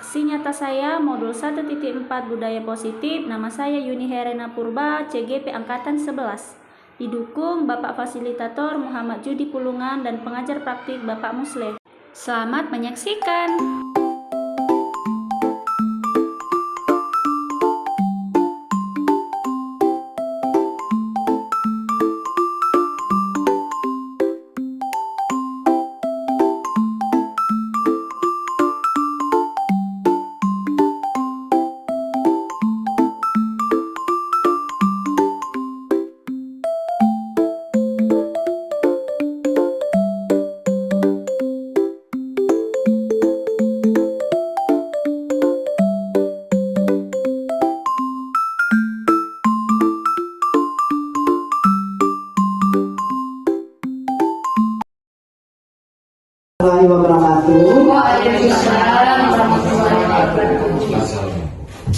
Saksi nyata saya, modul 1.4 Budaya Positif, nama saya Yuni Herena Purba, CGP Angkatan 11. Didukung Bapak Fasilitator Muhammad Judi Pulungan dan pengajar praktik Bapak Musleh. Selamat menyaksikan.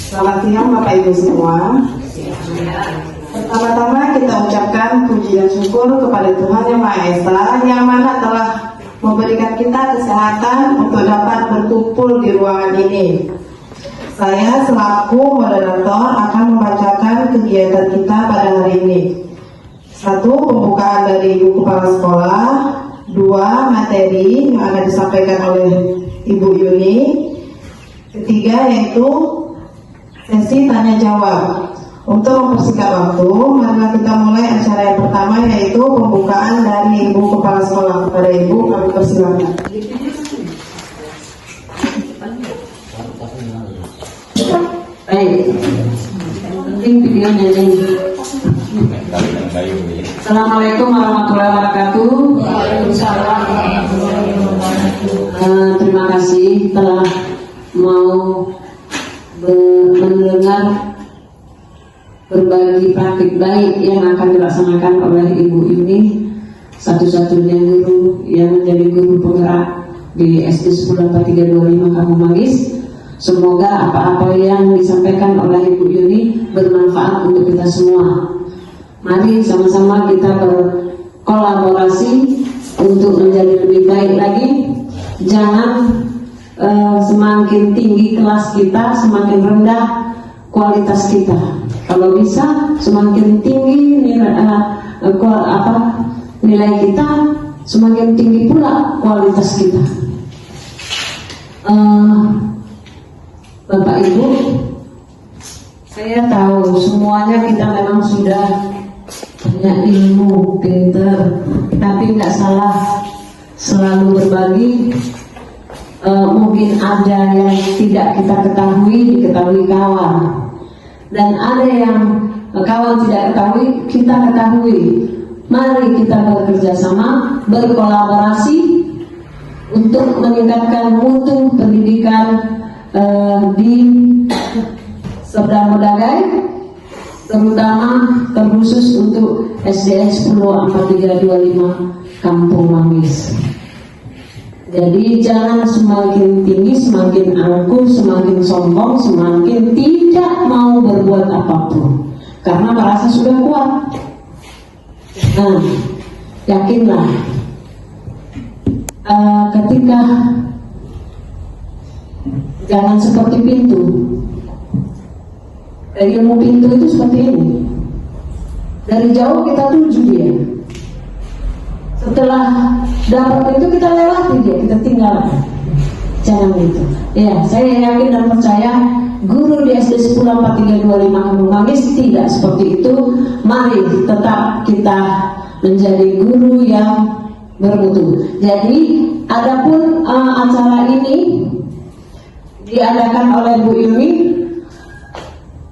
Selamat siang Bapak Ibu semua. Pertama-tama kita ucapkan puji dan syukur kepada Tuhan Yang Maha Esa yang mana telah memberikan kita kesehatan untuk dapat berkumpul di ruangan ini. Saya selaku moderator akan membacakan kegiatan kita pada hari ini. 1. Pembukaan dari Ibu Kepala Sekolah. 2. Materi yang akan disampaikan oleh Ibu Yuni. 3. Yaitu sesi tanya jawab. Untuk mempersingkat waktu, marilah kita mulai acara yang pertama, yaitu pembukaan dari Ibu Kepala Sekolah. Kepada Ibu, kami persilakan. Baik, penting videonya ini. Assalamualaikum warahmatullahi wabarakatuh. Waalaikumsalam. Terima kasih telah mau mendengar berbagi praktik baik yang akan dilaksanakan oleh Ibu Yuni, satu-satunya guru yang menjadi guru penggerak di SD 104325 Kampung Manggis. Semoga apa-apa yang disampaikan oleh Ibu Yuni bermanfaat untuk kita semua. Mari sama-sama kita berkolaborasi untuk menjadi lebih baik lagi. Jangan semakin tinggi kelas kita, semakin rendah kualitas kita. Kalau bisa semakin tinggi nilai kita, semakin tinggi pula kualitas kita. Bapak Ibu, saya tahu semuanya kita memang sudah punya ilmu, pinter, tapi nggak salah selalu berbagi. Mungkin ada yang tidak kita diketahui kawan, dan ada yang kawan tidak ketahui, kita ketahui. Mari kita bekerja sama, berkolaborasi untuk meningkatkan mutu pendidikan di Serdang Modagai, terutama terkhusus untuk SDN 104325 Kampung Manggis. Jadi jangan semakin tinggi, semakin angkuh, semakin sombong, semakin tidak mau berbuat apapun karena merasa sudah kuat. Nah, yakinlah ketika jangan seperti pintu. Ilmu pintu itu seperti ini. Dari jauh kita tuju dia. Setelah dapat itu kita lewati dia, kita tinggal. Jangan gitu. Ya, saya yakin dan percaya guru di SD 104325 Kampung Manggis tidak seperti itu. Mari tetap kita menjadi guru yang bermutu. Jadi, adapun acara ini diadakan oleh Bu Yuni,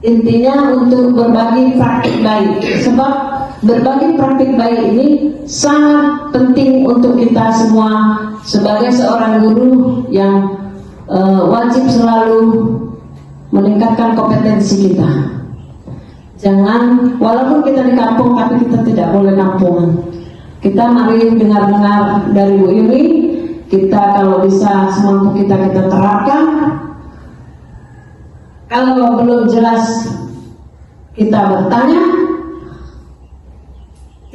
intinya untuk berbagi praktik baik. Sebab berbagi praktik baik ini sangat penting untuk kita semua sebagai seorang guru yang wajib selalu meningkatkan kompetensi kita. Jangan, walaupun kita di kampung, tapi kita tidak boleh kampungan. Kita mari dengar-dengar dari Bu Yuni. Kita kalau bisa semampu kita terapkan. Kalau belum jelas kita bertanya,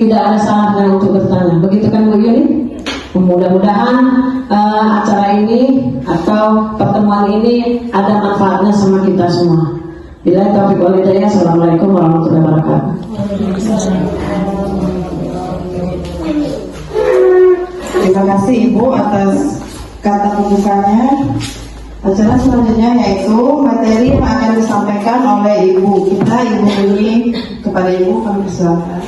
tidak ada salahnya untuk bertanya. Begitu kan Bu Yuni? Mudah-mudahan acara ini atau pertemuan ini ada manfaatnya sama kita semua. Bila taufiq wal hidayah. Assalamualaikum warahmatullahi wabarakatuh. Terima kasih Ibu atas kata pembukanya. Acara selanjutnya yaitu materi yang akan disampaikan oleh Ibu kita, Ibu Yuni. Kepada Ibu kami persilakan.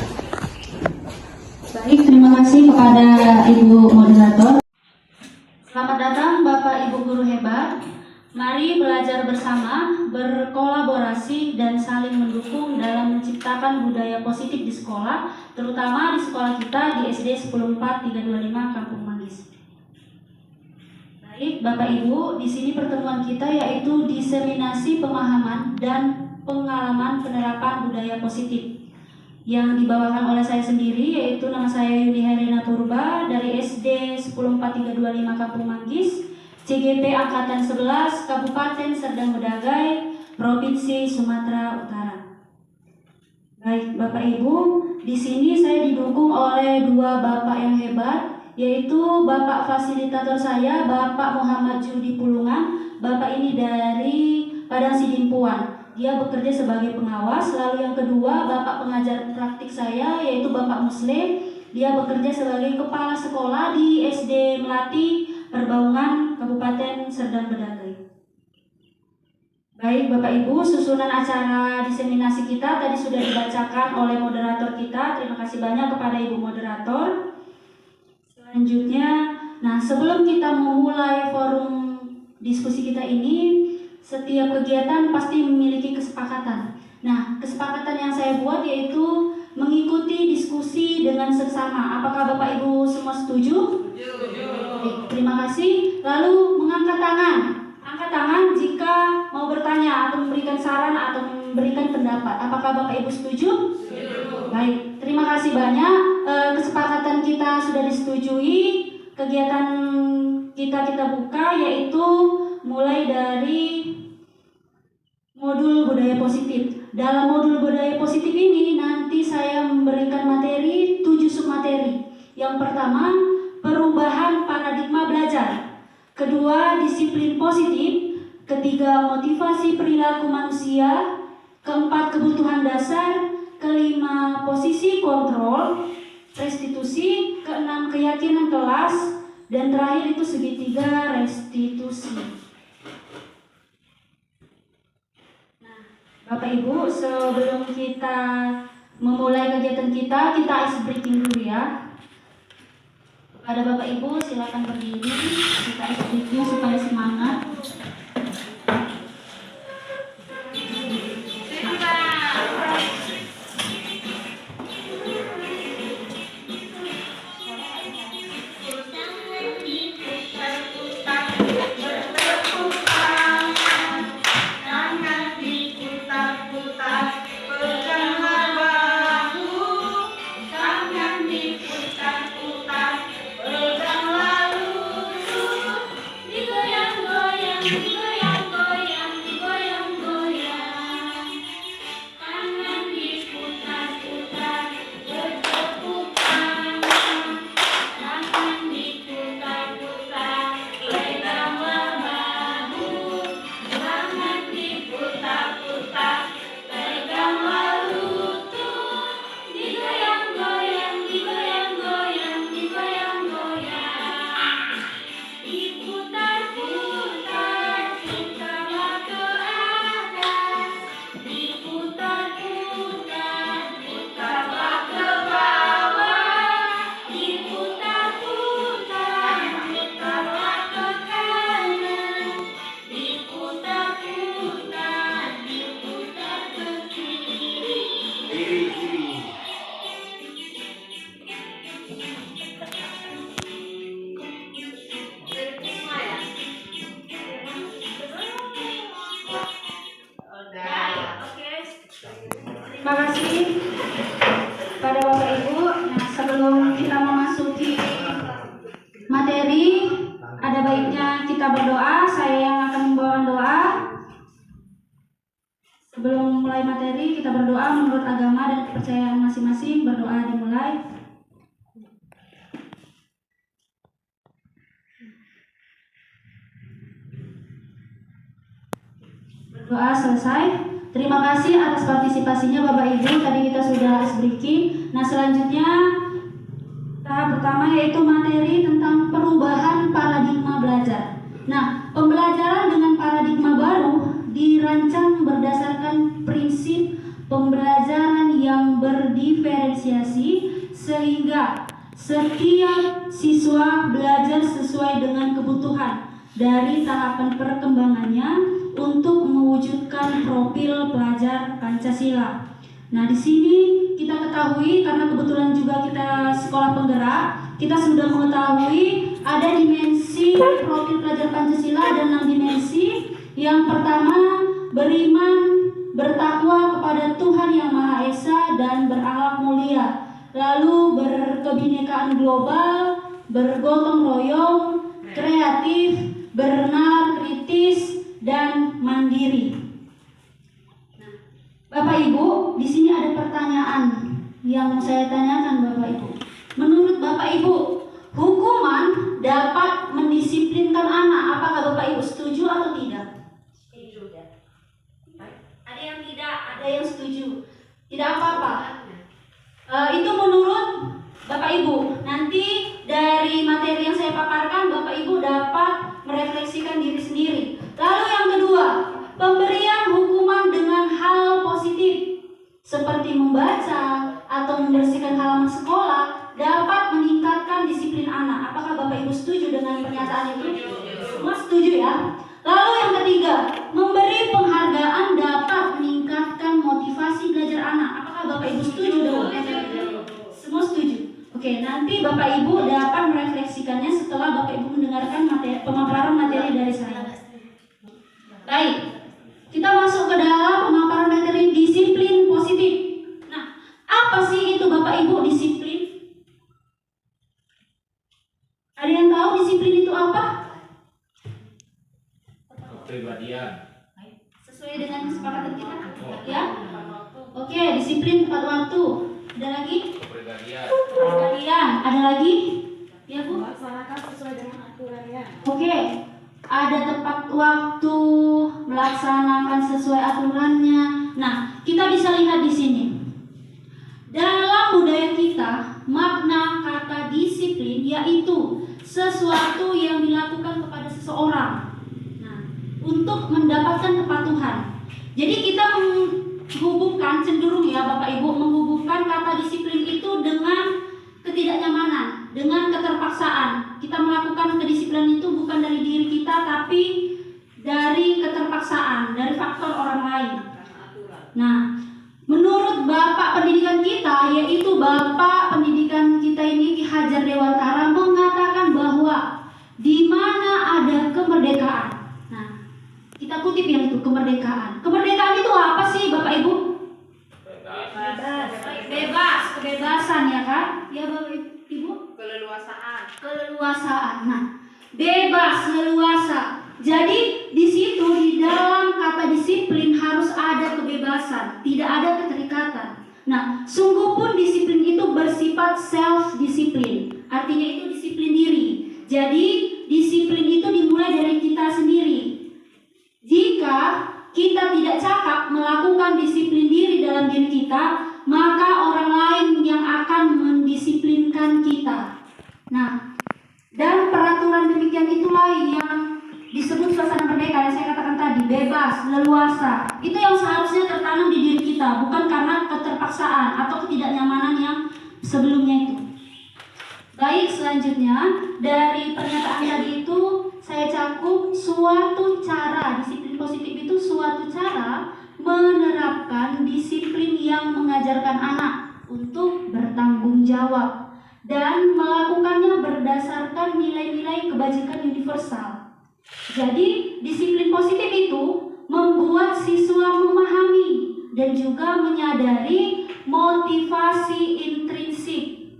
Baik, terima kasih kepada Ibu Moderator. Selamat datang Bapak Ibu guru hebat. Mari belajar bersama, berkolaborasi dan saling mendukung dalam menciptakan budaya positif di sekolah, terutama di sekolah kita di SD 104-325 Kampung Manggis. Baik, Bapak Ibu, di sini pertemuan kita yaitu diseminasi pemahaman dan pengalaman penerapan budaya positif yang dibawakan oleh saya sendiri, yaitu nama saya Yuni Herena Purba dari SD 104-325 Kampung Manggis, CGP Angkatan 11, Kabupaten Serdang Bedagai, Provinsi Sumatera Utara. Baik, Bapak Ibu, di sini saya didukung oleh dua bapak yang hebat, yaitu Bapak fasilitator saya, Bapak Muhammad Judi Pulungan. Bapak ini dari Padang Sidimpuan. Dia bekerja sebagai pengawas. Lalu yang kedua, Bapak pengajar praktik saya, yaitu Bapak Musle. Dia bekerja sebagai kepala sekolah di SD Melati, Perbaungan, Kabupaten Serdang Bedagai. Baik, Bapak Ibu, susunan acara diseminasi kita tadi sudah dibacakan oleh moderator kita. Terima kasih banyak kepada Ibu Moderator. Selanjutnya, sebelum kita memulai forum diskusi kita ini, setiap kegiatan pasti memiliki kesepakatan. Kesepakatan yang saya buat yaitu mengikuti diskusi dengan seksama. Apakah Bapak Ibu semua setuju? Setuju. Terima kasih. Lalu mengangkat tangan. Angkat tangan jika mau bertanya atau memberikan saran atau memberikan pendapat. Apakah Bapak Ibu setuju? Setuju. Baik, terima kasih banyak. Kesepakatan kita sudah disetujui. Kegiatan kita buka yaitu mulai dari modul budaya positif. Dalam modul budaya positif ini nanti saya memberikan materi 7 submateri. Yang pertama, perubahan paradigma belajar. Kedua, disiplin positif. Ketiga, motivasi perilaku manusia. Keempat, kebutuhan dasar. Kelima, posisi kontrol, restitusi. Keenam, keyakinan kelas. Dan terakhir itu segitiga restitusi. Bapak Ibu, sebelum kita memulai kegiatan kita ice breaking dulu ya. Kepada Bapak Ibu silakan berdiri, kita ice breaking supaya semangat. Terima kasih pada Bapak Ibu. Sebelum kita memasuki materi, ada baiknya kita berdoa. Saya yang akan membawakan doa. Sebelum mulai materi, kita berdoa menurut agama dan kepercayaan masing-masing. Berdoa dimulai. Doa selesai. Terima kasih atas partisipasinya Bapak Ibu. Tadi kita sudah ice breaking. Nah, selanjutnya tahap pertama yaitu materi tentang perubahan paradigma belajar. Nah, pembelajaran dengan paradigma baru dirancang berdasarkan prinsip pembelajaran yang berdiferensiasi sehingga setiap siswa belajar sesuai dengan kebutuhan dari tahapan perkembangannya untuk mewujudkan profil pelajar Pancasila. Nah, di sini kita ketahui karena kebetulan juga kita sekolah penggerak, kita sudah mengetahui ada dimensi profil pelajar Pancasila dan 6 dimensi. Yang pertama, beriman, bertakwa kepada Tuhan Yang Maha Esa dan berakhlak mulia. Lalu berkebinekaan global, bergotong royong, kreatif, bernalar kritis, dan mandiri. Nah, Bapak Ibu, di sini ada pertanyaan yang saya tanyakan Bapak Ibu. Menurut Bapak Ibu, hukuman dapat mendisiplinkan anak. Apakah Bapak Ibu setuju atau tidak? Setuju. Ada yang tidak, ada yang setuju. Tidak apa-apa. Itu menurut Bapak Ibu. Nanti dari materi yang saya paparkan, Bapak Ibu dapat merefleksikan diri sendiri. Lalu yang kedua, pemberian hukuman dengan hal positif seperti membaca atau membersihkan halaman sekolah dapat meningkatkan disiplin anak. Apakah Bapak Ibu setuju dengan pernyataan itu? Semua setuju ya? Lalu yang ketiga, memberi penghargaan dapat meningkatkan motivasi belajar anak. Apakah Bapak Ibu setuju dengan pernyataan itu? Semua setuju. Oke, nanti Bapak Ibu dapat merefleksikannya setelah Bapak Ibu mendengarkan pemaparan materi dari saya. Baik, kita masuk ke dalam pemaparan materi disiplin positif. Nah, apa sih itu Bapak Ibu disiplin? Ada yang tahu disiplin itu apa? Kepribadian. Sesuai dengan kesepakatan kita, ya? Oke, disiplin tepat waktu. Ada lagi? Kepribadian. Ada lagi? Ya Bu? Melaksanakan sesuai dengan aturannya. Oke, ada tepat waktu, melaksanakan sesuai aturannya. Nah, kita bisa lihat di sini. Dalam budaya kita, makna kata disiplin yaitu sesuatu yang dilakukan kepada seseorang. Nah, untuk mendapatkan kepatuhan. Jadi kita menghubungkan, cenderung ya Bapak Ibu, menghubungkan kata disiplin itu dengan ketidaknyamanan, dengan keterpaksaan. Kita melakukan kedisiplinan itu bukan dari diri kita, tapi dari keterpaksaan, dari faktor orang lain. Nah, menurut Bapak pendidikan kita, yaitu Bapak pendidikan kita ini Ki Hajar Dewantara, mengatakan bahwa di mana ada kemerdekaan. Nah, kita kutip yang itu, kemerdekaan. Kemerdekaan itu apa sih Bapak Ibu? Bebas, kebebasan ya kan? Ya Bapak Ibu? Keleluasaan. Nah, bebas, leluasa. Jadi di situ di dalam kata disiplin harus ada kebebasan, tidak ada keterikatan. Nah, sungguh pun disiplin itu bersifat self disiplin. Artinya itu disiplin diri. Jadi disiplin itu dimulai dari kita sendiri. Jika kita tidak cakap melakukan disiplin diri dalam diri kita, maka orang lain yang akan mendisiplinkan kita. Nah, dan peraturan demikian itulah yang disebut suasana merdeka yang saya katakan tadi, bebas, leluasa. Itu yang seharusnya tertanam di diri kita, bukan karena keterpaksaan atau ketidaknyamanan yang sebelumnya itu. Baik, selanjutnya dari pernyataan tadi itu saya cakup suatu cara. Disiplin positif itu suatu cara menerapkan disiplin yang mengajarkan anak untuk bertanggung jawab dan melakukannya berdasarkan nilai-nilai kebajikan universal. Jadi, disiplin positif itu membuat siswa memahami dan juga menyadari motivasi intrinsik.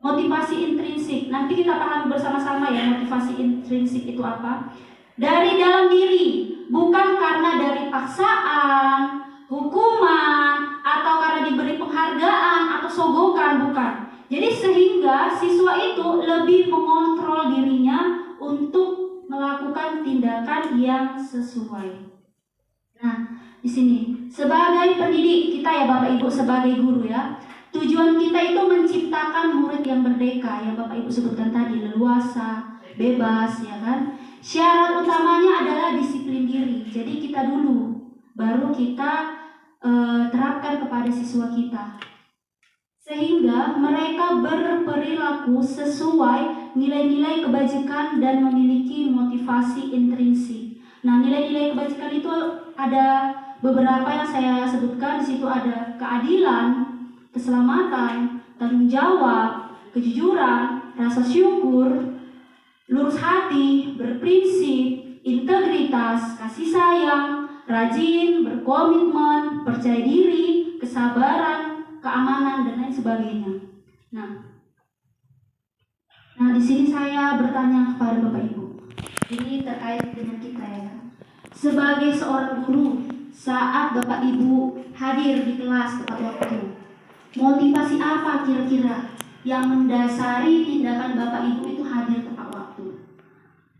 Motivasi intrinsik, nanti kita pahami bersama-sama ya motivasi intrinsik itu apa. Dari dalam diri, bukan karena dari paksaan, hukuman, atau karena diberi penghargaan atau sogokan, bukan. Jadi sehingga siswa itu lebih mengontrol dirinya untuk melakukan tindakan yang sesuai. Nah, di sini sebagai pendidik kita ya Bapak Ibu, sebagai guru ya, tujuan kita itu menciptakan murid yang merdeka yang Bapak Ibu sebutkan tadi, leluasa, bebas ya kan. Syarat utamanya adalah disiplin diri. Jadi kita dulu baru kita terapkan kepada siswa kita, sehingga mereka berperilaku sesuai nilai-nilai kebajikan dan memiliki motivasi intrinsik. Nah, nilai-nilai kebajikan itu ada beberapa yang saya sebutkan. Di situ ada keadilan, keselamatan, tanggung jawab, kejujuran, rasa syukur, lurus hati, berprinsip, integritas, kasih sayang, rajin, berkomitmen, percaya diri, kesabaran, keamanan, dan lain sebagainya. Nah, di sini saya bertanya kepada Bapak Ibu. Ini terkait dengan kita ya. Sebagai seorang guru, saat Bapak Ibu hadir di kelas tepat waktu, motivasi apa kira-kira yang mendasari tindakan Bapak Ibu itu hadir tepat waktu?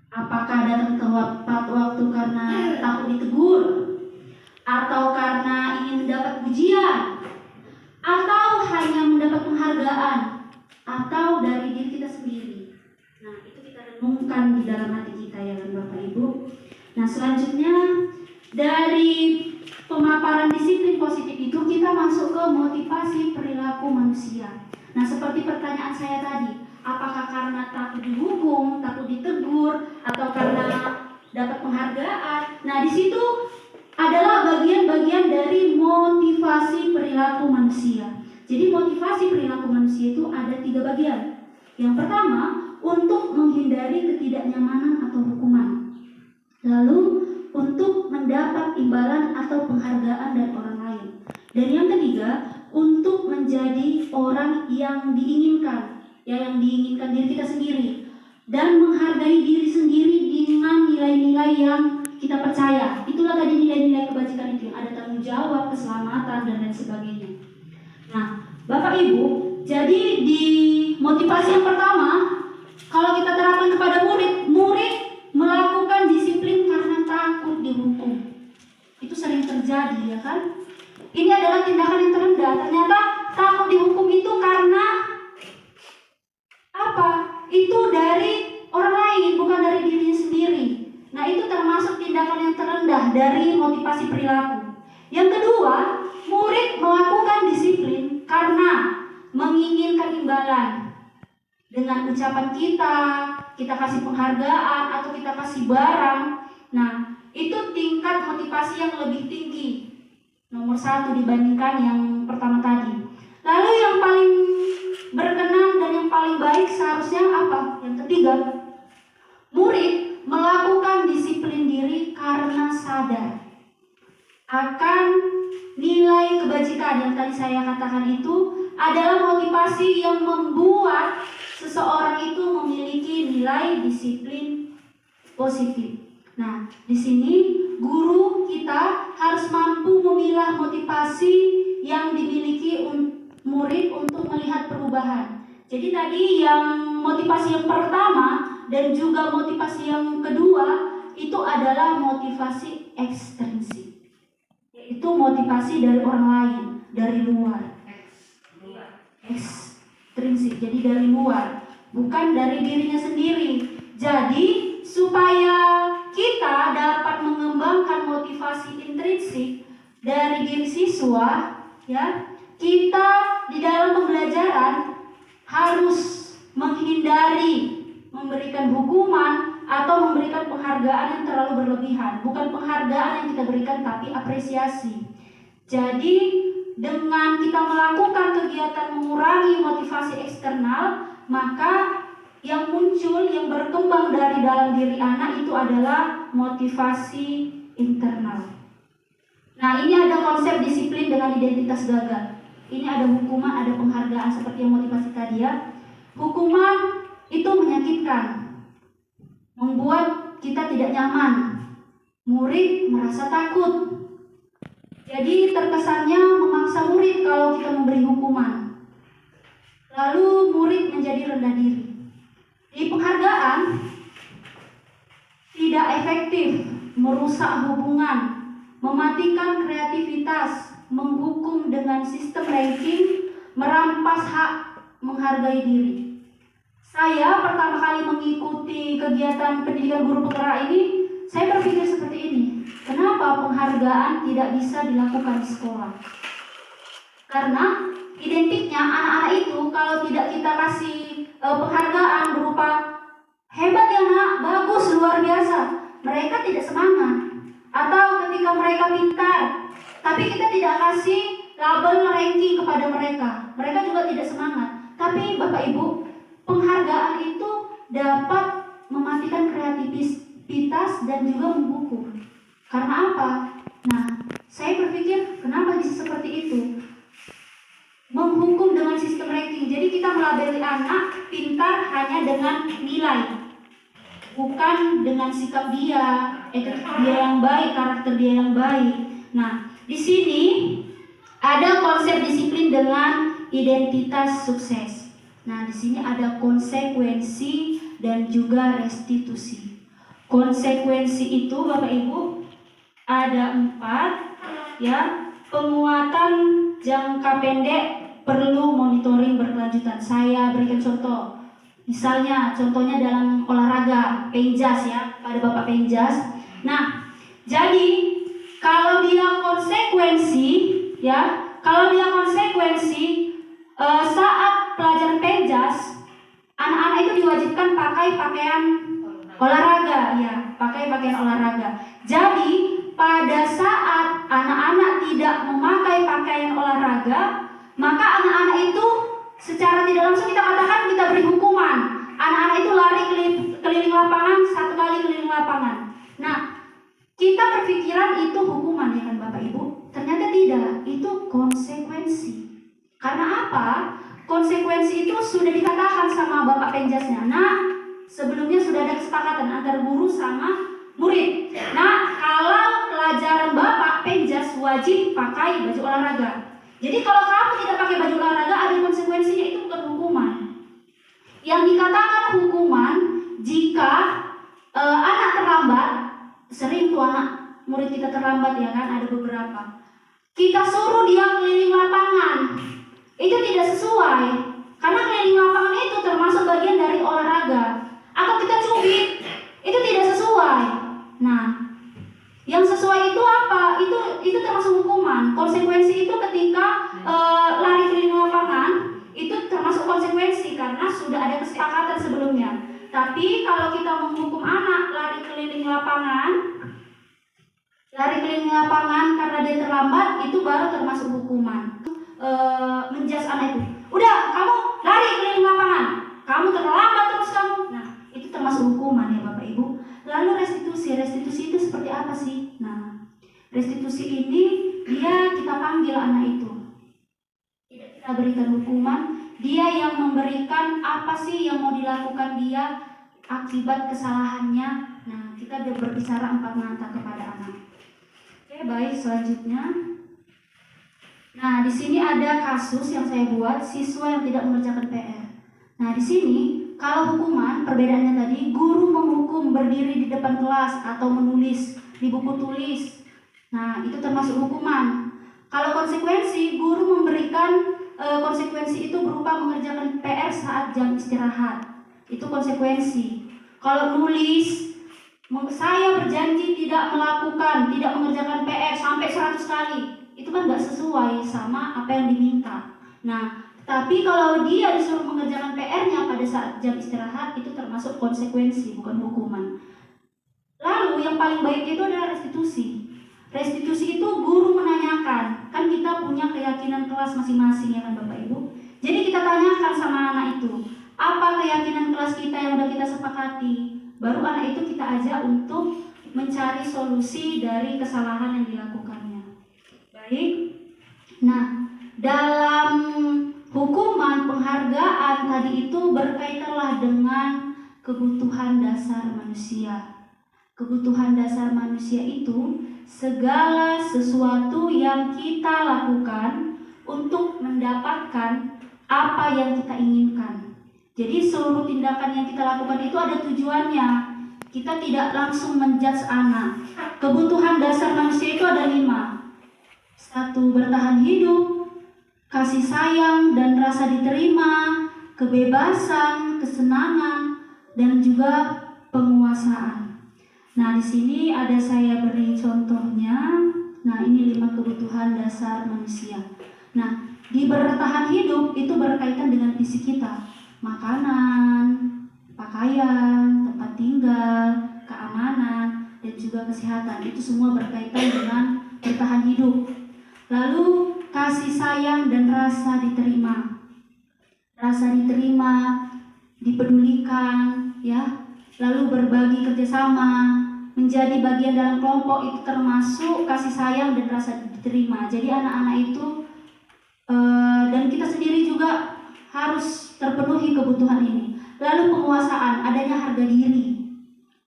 Apakah datang tepat waktu karena takut ditegur? Atau karena ingin mendapat pujian? Atau hanya mendapat penghargaan? Atau dari diri kita sendiri? Nah, itu kita renungkan di dalam hati kita ya Bapak Ibu. Nah, selanjutnya dari pemaparan disiplin positif itu kita masuk ke motivasi perilaku manusia. Nah, seperti pertanyaan saya tadi, apakah karena takut dihukum, takut ditegur, atau karena dapat penghargaan? Nah, di situ adalah bagian-bagian dari motivasi perilaku manusia. Jadi motivasi perilaku manusia itu ada 3 bagian. Yang pertama, untuk menghindari ketidaknyamanan atau hukuman. Lalu, untuk mendapat imbalan atau penghargaan dari orang lain. Dan yang ketiga, untuk menjadi orang yang diinginkan, ya, yang diinginkan diri kita sendiri, dan menghargai diri sendiri dengan nilai-nilai yang kita percaya. Itulah tadi nilai-nilai kebajikan itu, yang ada tanggung jawab, keselamatan, dan lain sebagainya. Nah, Bapak Ibu, jadi di motivasi yang pertama, kalau kita terapkan kepada murid melakukan disiplin karena takut dihukum. Itu sering terjadi ya kan? Ini adalah tindakan yang terendah. Ternyata takut dihukum itu karena apa? Itu dari orang lain, bukan dari dirinya sendiri. Nah, itu termasuk tindakan yang terendah dari motivasi perilaku. Yang kedua, murid melakukan disiplin karena menginginkan imbalan. Dengan ucapan kita kasih penghargaan atau kita kasih barang. Nah, itu tingkat motivasi yang lebih tinggi, nomor 1 dibandingkan yang pertama tadi. Lalu yang paling berkenan dan yang paling baik seharusnya apa? Yang ketiga, murid melakukan disiplin diri karena sadar akan nilai kebajikan yang tadi saya katakan itu adalah motivasi yang membuat seseorang itu memiliki nilai disiplin positif. Nah, di sini guru kita harus mampu memilah motivasi yang dimiliki murid untuk melihat perubahan. Jadi tadi yang motivasi yang pertama dan juga motivasi yang kedua itu adalah motivasi ekstrinsik, yaitu motivasi dari orang lain, dari luar. Ekstrinsik, jadi dari luar, bukan dari dirinya sendiri. Jadi supaya kita dapat mengembangkan motivasi intrinsik dari diri siswa, ya, kita di dalam pembelajaran harus menghindari memberikan hukuman atau memberikan penghargaan yang terlalu berlebihan. Bukan penghargaan yang kita berikan, tapi apresiasi. Jadi dengan kita melakukan kegiatan mengurangi motivasi eksternal, maka yang muncul, yang berkembang dari dalam diri anak itu adalah motivasi internal. Nah, ini ada konsep disiplin dengan identitas gagal. Ini ada hukuman, ada penghargaan seperti yang motivasi tadi ya. Hukuman itu menyakitkan, membuat kita tidak nyaman. Murid merasa takut. Jadi terkesannya memaksa murid kalau kita memberi hukuman. Lalu murid menjadi rendah diri. Di penghargaan tidak efektif, merusak hubungan, mematikan kreativitas, menghukum dengan sistem ranking, merampas hak menghargai diri. Saya pertama kali mengikuti kegiatan pendidikan guru penggerak ini, saya berpikir seperti ini. Kenapa penghargaan tidak bisa dilakukan di sekolah? Karena identiknya anak-anak itu kalau tidak kita kasih penghargaan berupa hebat ya nak, bagus, luar biasa, mereka tidak semangat. Atau ketika mereka pintar, tapi kita tidak kasih label ranking kepada mereka, mereka juga tidak semangat. Tapi Bapak Ibu, penghargaan itu dapat mematikan kreativitas dan juga menghukum. Karena apa? Nah, saya berpikir kenapa bisa seperti itu? Menghukum dengan sistem ranking. Jadi kita melabeli anak pintar hanya dengan nilai, bukan dengan sikap dia, etika dia yang baik, karakter dia yang baik. Nah, di sini ada konsep disiplin dengan identitas sukses. Nah, di sini ada konsekuensi dan juga restitusi. Konsekuensi itu Bapak Ibu ada 4 ya. Penguatan jangka pendek perlu monitoring berkelanjutan. Saya berikan contoh. Misalnya contohnya dalam olahraga penjas ya, pada Bapak penjas. Nah, jadi kalau dia konsekuensi ya, saat pelajaran penjas, anak-anak itu diwajibkan pakai pakaian olahraga ya, pakai pakaian olahraga. Jadi pada saat anak-anak tidak memakai pakaian olahraga, maka anak-anak itu secara tidak langsung kita katakan kita beri hukuman. Anak-anak itu lari keliling lapangan 1 kali keliling lapangan. Nah, kita berpikiran itu hukuman ya kan Bapak Ibu? Ternyata tidak, itu konsekuensi. Karena apa? Konsekuensi itu sudah dikatakan sama Bapak penjasnya. Nah, sebelumnya sudah ada kesepakatan antara guru sama murid. Nah, kalau pelajaran Bapak penjas wajib pakai baju olahraga. Jadi kalau kamu tidak pakai baju olahraga ada konsekuensinya, itu bukan hukuman. Yang dikatakan hukuman jika anak terlambat, sering tuh anak murid kita terlambat ya kan, ada beberapa. Kita suruh dia keliling lapangan, itu tidak sesuai. Karena keliling lapangan itu termasuk bagian dari olahraga. Atau kita cubit, itu tidak sesuai. Nah, yang sesuai itu apa? Itu termasuk hukuman. Konsekuensi itu ketika lari keliling lapangan itu termasuk konsekuensi karena sudah ada kesepakatan sebelumnya. Tapi kalau kita menghukum anak lari keliling lapangan karena dia terlambat, itu baru termasuk hukuman. Menjas anak itu, udah kamu lari keliling lapangan, kamu terlambat terus kamu. Nah, itu termasuk hukuman ya Bapak Ibu. Lalu restitusi itu seperti apa sih? Nah, restitusi ini dia kita panggil anak itu, tidak kita berikan hukuman, dia yang memberikan apa sih yang mau dilakukan dia akibat kesalahannya. Nah, kita berbicara 4 mata kepada anak. Oke, baik, selanjutnya. Nah, di sini ada kasus yang saya buat, siswa yang tidak mengerjakan PR. Nah, di sini kalau hukuman perbedaannya tadi, guru menghukum berdiri di depan kelas atau menulis di buku tulis. Nah, itu termasuk hukuman. Kalau konsekuensi, guru memberikan konsekuensi itu berupa mengerjakan PR saat jam istirahat. Itu konsekuensi. Kalau nulis, saya berjanji tidak mengerjakan PR sampai 100 kali. Itu kan nggak sesuai sama apa yang diminta. Nah, tapi kalau dia disuruh mengerjakan PR-nya pada saat jam istirahat, itu termasuk konsekuensi, bukan hukuman. Lalu yang paling baik itu adalah restitusi. Restitusi itu guru menanyakan, kan kita punya keyakinan kelas masing-masing ya kan Bapak Ibu. Jadi kita tanyakan sama anak itu, apa keyakinan kelas kita yang udah kita sepakati. Baru anak itu kita ajak untuk mencari solusi dari kesalahan yang dilakukannya. Baik. Nah, dalam hukuman penghargaan tadi itu berkaitanlah dengan kebutuhan dasar manusia. Kebutuhan dasar manusia itu segala sesuatu yang kita lakukan untuk mendapatkan apa yang kita inginkan. Jadi seluruh tindakan yang kita lakukan itu ada tujuannya. Kita tidak langsung menjudge anak. Kebutuhan dasar manusia itu ada 5. Satu, bertahan hidup, kasih sayang dan rasa diterima, kebebasan, kesenangan, dan juga penguasaan. Nah, di sini ada saya beri contohnya. Nah, ini 5 kebutuhan dasar manusia. Nah, di bertahan hidup itu berkaitan dengan fisik kita. Makanan, pakaian, tempat tinggal, keamanan, dan juga kesehatan. Itu semua berkaitan dengan bertahan hidup. Lalu kasih sayang dan rasa diterima. Rasa diterima, dipedulikan, ya. Lalu berbagi kerjasama, menjadi bagian dalam kelompok itu termasuk kasih sayang dan rasa diterima. Jadi anak-anak itu dan kita sendiri juga harus terpenuhi kebutuhan ini. Lalu penguasaan, adanya harga diri,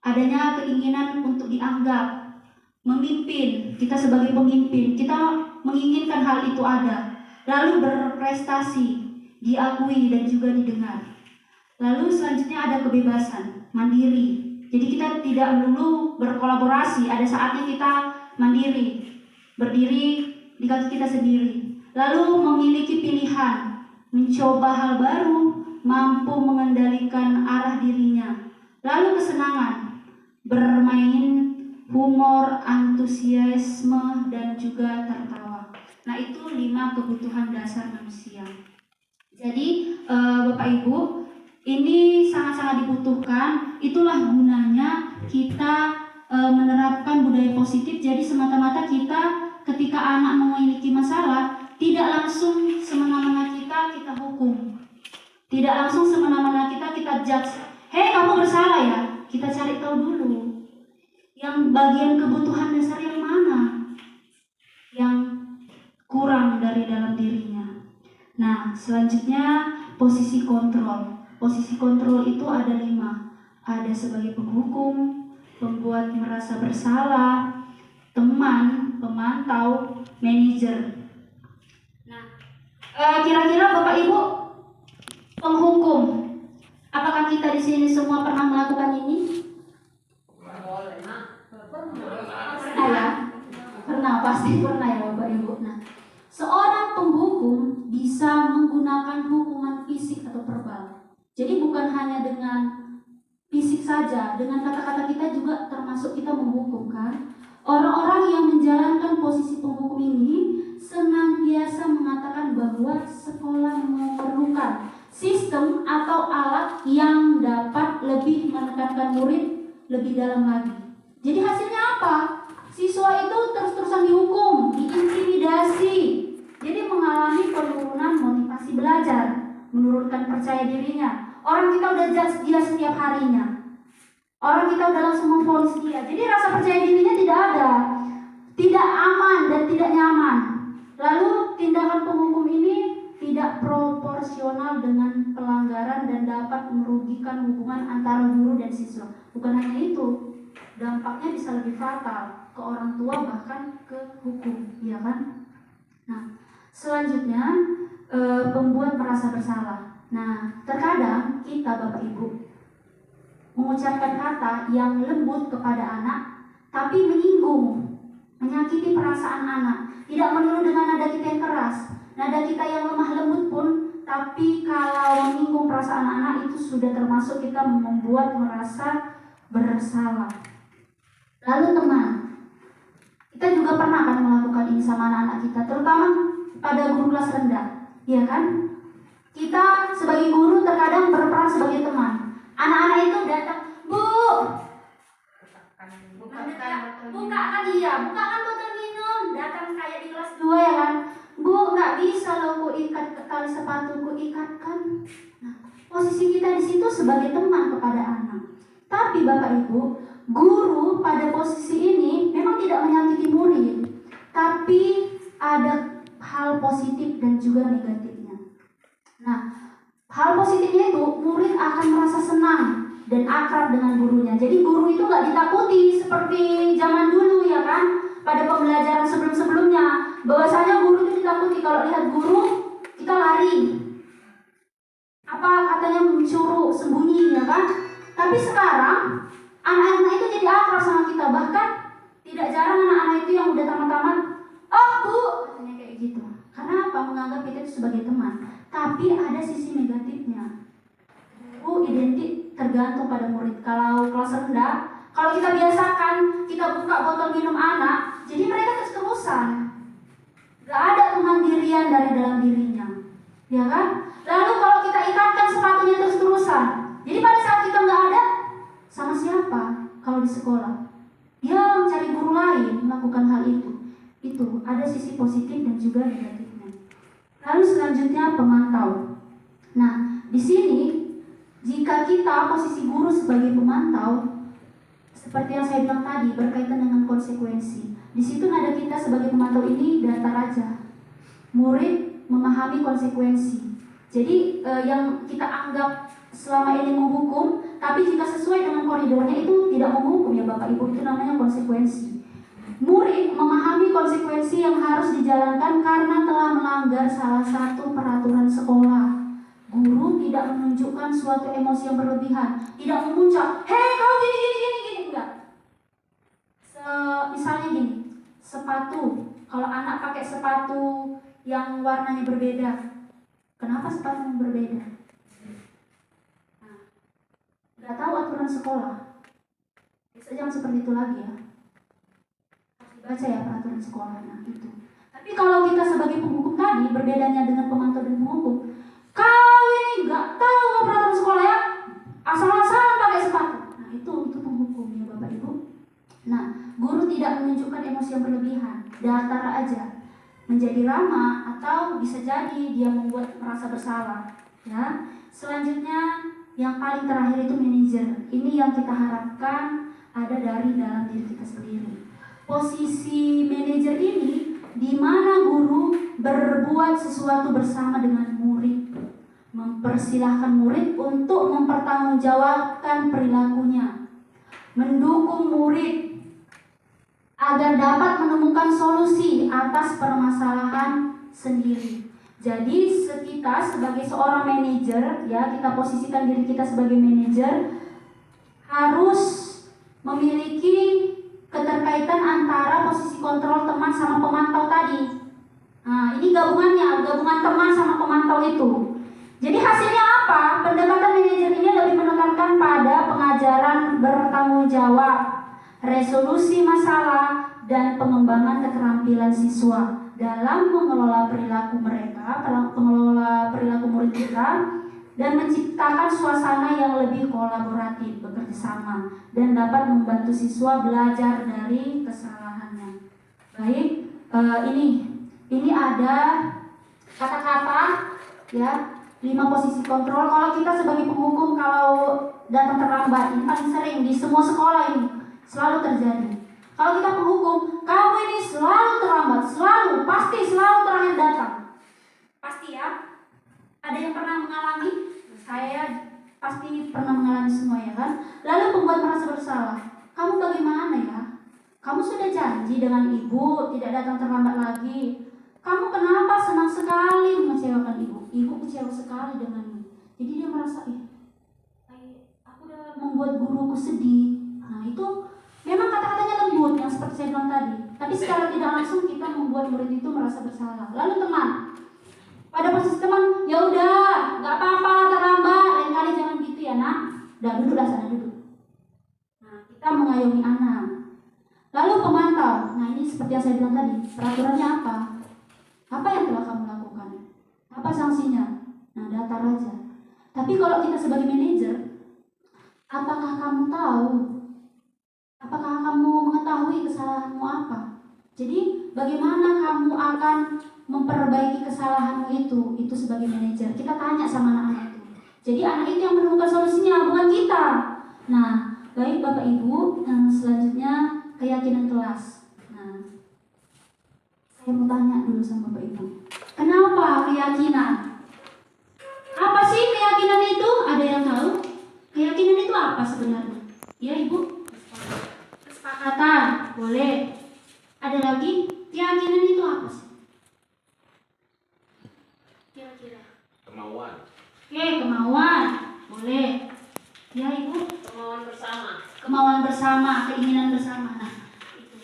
adanya keinginan untuk dianggap, memimpin. Kita sebagai pemimpin, kita menginginkan hal itu ada. Lalu berprestasi, diakui dan juga didengar. Lalu selanjutnya ada kebebasan, mandiri. Jadi kita tidak melulu berkolaborasi, ada saatnya kita mandiri, berdiri di kaki kita sendiri. Lalu memiliki pilihan, mencoba hal baru, mampu mengendalikan arah dirinya. Lalu kesenangan, bermain, humor, antusiasme, dan juga tertawa. Nah, itu 5 kebutuhan dasar manusia. Jadi Bapak Ibu, ini sangat-sangat dibutuhkan. Itulah gunanya kita menerapkan budaya positif. Jadi semata-mata kita ketika anak memiliki masalah, tidak langsung semena-mena kita hukum. Tidak langsung semena-mena kita judge. Hei, kamu bersalah ya? Kita cari tahu dulu. Yang bagian kebutuhan dasar yang mana yang kurang dari dalam dirinya. Nah, selanjutnya posisi kontrol. Posisi kontrol itu ada 5. Ada sebagai penghukum, pembuat merasa bersalah, teman, pemantau, manajer. Nah, kira-kira Bapak Ibu, penghukum, apakah kita di sini semua pernah melakukan ini? Pernah ya? Pernah, pasti pernah ya Bapak Ibu. Nah, seorang penghukum bisa menggunakan hukuman fisik atau verbal. Jadi bukan hanya dengan fisik saja, dengan kata-kata kita juga termasuk kita menghukum, kan? Orang-orang yang menjalankan posisi penghukum ini senantiasa mengatakan bahwa sekolah memerlukan sistem atau alat yang dapat lebih menekankan murid lebih dalam lagi. Jadi hasilnya apa? Siswa itu terus-terusan dihukum, diintimidasi. Jadi mengalami penurunan motivasi belajar, menurunkan percaya dirinya. Orang kita udah judge dia setiap harinya. Orang kita udah langsung memvonis dia. Jadi rasa percaya dirinya tidak ada, tidak aman dan tidak nyaman. Lalu tindakan penghukum ini tidak proporsional dengan pelanggaran dan dapat merugikan hubungan antara guru dan siswa. Bukan hanya itu, dampaknya bisa lebih fatal ke orang tua bahkan ke hukum, ya kan? Nah, selanjutnya pembuat merasa bersalah. Nah, terkadang kita Bapak Ibu mengucapkan kata yang lembut kepada anak, tapi menyinggung, menyakiti perasaan anak. Tidak melulu dengan nada kita yang keras, nada kita yang lemah lembut pun, tapi kalau menyinggung perasaan anak itu sudah termasuk kita membuat merasa bersalah. Lalu teman, kita juga pernah kan melakukan ini sama anak-anak kita, terutama pada guru kelas rendah, ya kan? Kita sebagai guru terkadang berperan sebagai teman. Anak-anak itu datang, Bu, bukakan botol minum. Datang kayak di kelas 2 ya kan, Bu, nggak bisa loh ku ikat ke tali sepatu, ku ikatkan. Nah, posisi kita di situ sebagai teman kepada anak. Tapi Bapak Ibu, guru pada posisi ini memang tidak menyakiti murid, tapi ada hal positif dan juga negatifnya. Nah, hal positifnya itu murid akan merasa senang dan akrab dengan gurunya. Jadi guru itu nggak ditakuti seperti zaman dulu ya kan, pada pembelajaran sebelum-sebelumnya. Bahwasanya guru itu ditakuti, kalau lihat guru kita lari. Apa katanya, mencuru, sembunyi ya kan. Tapi sekarang anak-anak itu jadi akrab sama kita. Bahkan tidak jarang anak-anak itu yang udah tamat-tamat, oh Bu, katanya kayak gitu. Karena apa? Menganggap kita itu sebagai teman. Tapi ada sisi negatifnya. Guru identik tergantung pada murid. Kalau kelas rendah, kalau kita biasakan, kita buka botol minum anak, jadi mereka terus-terusan. Gak ada kemandirian dari dalam dirinya, ya kan? Lalu kalau kita ikatkan sepatunya terus-terusan, jadi pada saat kita nggak ada, sama siapa? Kalau di sekolah, dia mencari guru lain melakukan hal itu. Itu ada sisi positif dan juga negatifnya. Lalu selanjutnya pemantau. Nah, di sini jika kita posisi guru sebagai pemantau, seperti yang saya bilang tadi, berkaitan dengan konsekuensi. Di situ nada kita sebagai pemantau ini datar aja. Murid memahami konsekuensi. Jadi yang kita anggap selama ini menghukum, tapi jika sesuai dengan koridornya itu tidak menghukum ya Bapak Ibu, itu namanya konsekuensi. Murid memahami konsekuensi yang harus dijalankan karena telah melanggar salah satu peraturan sekolah. Guru tidak menunjukkan suatu emosi yang berlebihan, tidak memuncak, hei kau gini, enggak. Misalnya gini, sepatu, kalau anak pakai sepatu yang warnanya berbeda, kenapa sepatu yang berbeda? Nah, nggak tahu aturan sekolah, jangan seperti itu lagi ya. Baca ya peraturan sekolah, nah itu. Tapi kalau kita sebagai penghukum tadi, berbedanya dengan pemantau dan penghukum, kau ini nggak tahu peraturan sekolah ya, asal-asalan pakai sepatu. Nah itu penghukum ya Bapak Ibu. Nah, guru tidak menunjukkan emosi yang berlebihan, datar aja, menjadi ramah atau bisa jadi dia membuat merasa bersalah. Ya, selanjutnya yang paling terakhir itu manajer. Ini yang kita harapkan ada dari dalam diri kita sendiri. Posisi manajer ini di mana guru berbuat sesuatu bersama dengan murid, mempersilahkan murid untuk mempertanggungjawabkan perilakunya, mendukung murid agar dapat menemukan solusi atas permasalahan sendiri. Jadi kita sebagai seorang manajer, ya kita posisikan diri kita sebagai manajer, harus memiliki keterkaitan antara posisi kontrol teman sama pemantau tadi. Nah, ini gabungan teman sama pemantau itu. Jadi hasilnya apa? Pendekatan manajer ini lebih menekankan pada pengajaran bertanggung jawab, resolusi masalah, dan pengembangan keterampilan siswa dalam mengelola perilaku mereka, pengelola perilaku murid kita, dan menciptakan suasana yang lebih kolaboratif, bekerja sama, dan dapat membantu siswa belajar dari kesalahannya. Baik, ini ada kata-kata ya, 5 posisi kontrol. Kalau kita sebagai penghukum kalau datang terlambat, ini paling sering di semua sekolah ini selalu terjadi. Kalau kita penghukum, kamu ini selalu terlambat, pasti selalu terakhir datang. Pasti ya. Ada yang pernah mengalami? Saya pasti pernah mengalami semua ya kan. Lalu pembuat merasa bersalah. Kamu bagaimana ya? Kamu sudah janji dengan ibu tidak datang terlambat lagi. Kamu kenapa senang sekali mengecewakan ibu? Ibu kecewa sekali denganmu. Jadi dia merasa, aku udah membuat guruku sedih. Nah itu memang kata-katanya lembut yang seperti saya bilang tadi. Tapi secara tidak langsung kita membuat murid itu merasa bersalah. Lalu teman, pada posisi teman, ya udah, nggak apa-apa terlambat, lain kali jangan gitu ya nak. Udah duduk sana duduk. Nah kita mengayomi anak. Lalu pemantau, nah ini seperti yang saya bilang tadi, peraturannya apa? Apa yang telah kamu lakukan? Apa sanksinya? Nah datar aja. Tapi kalau kita sebagai manajer, apakah kamu tahu? Apakah kamu mengetahui kesalahanmu apa? Jadi bagaimana kamu akan memperbaiki kesalahanmu itu sebagai manajer. Kita tanya sama anak-anak itu. Jadi anak itu yang menemukan solusinya, bukan kita. Nah, baik Bapak Ibu, selanjutnya keyakinan kelas. Nah, saya mau tanya dulu sama Bapak Ibu. Kenapa keyakinan? Apa sih keyakinan itu? Ada yang tahu? Keyakinan itu apa sebenarnya? Ya Ibu? Kesepakatan, boleh. Ada lagi? Keyakinan itu apa sih? Kira-kira Kemauan. Oke, kemauan. Boleh. Ya Ibu? Kemauan bersama, keinginan bersama. Nah, itu.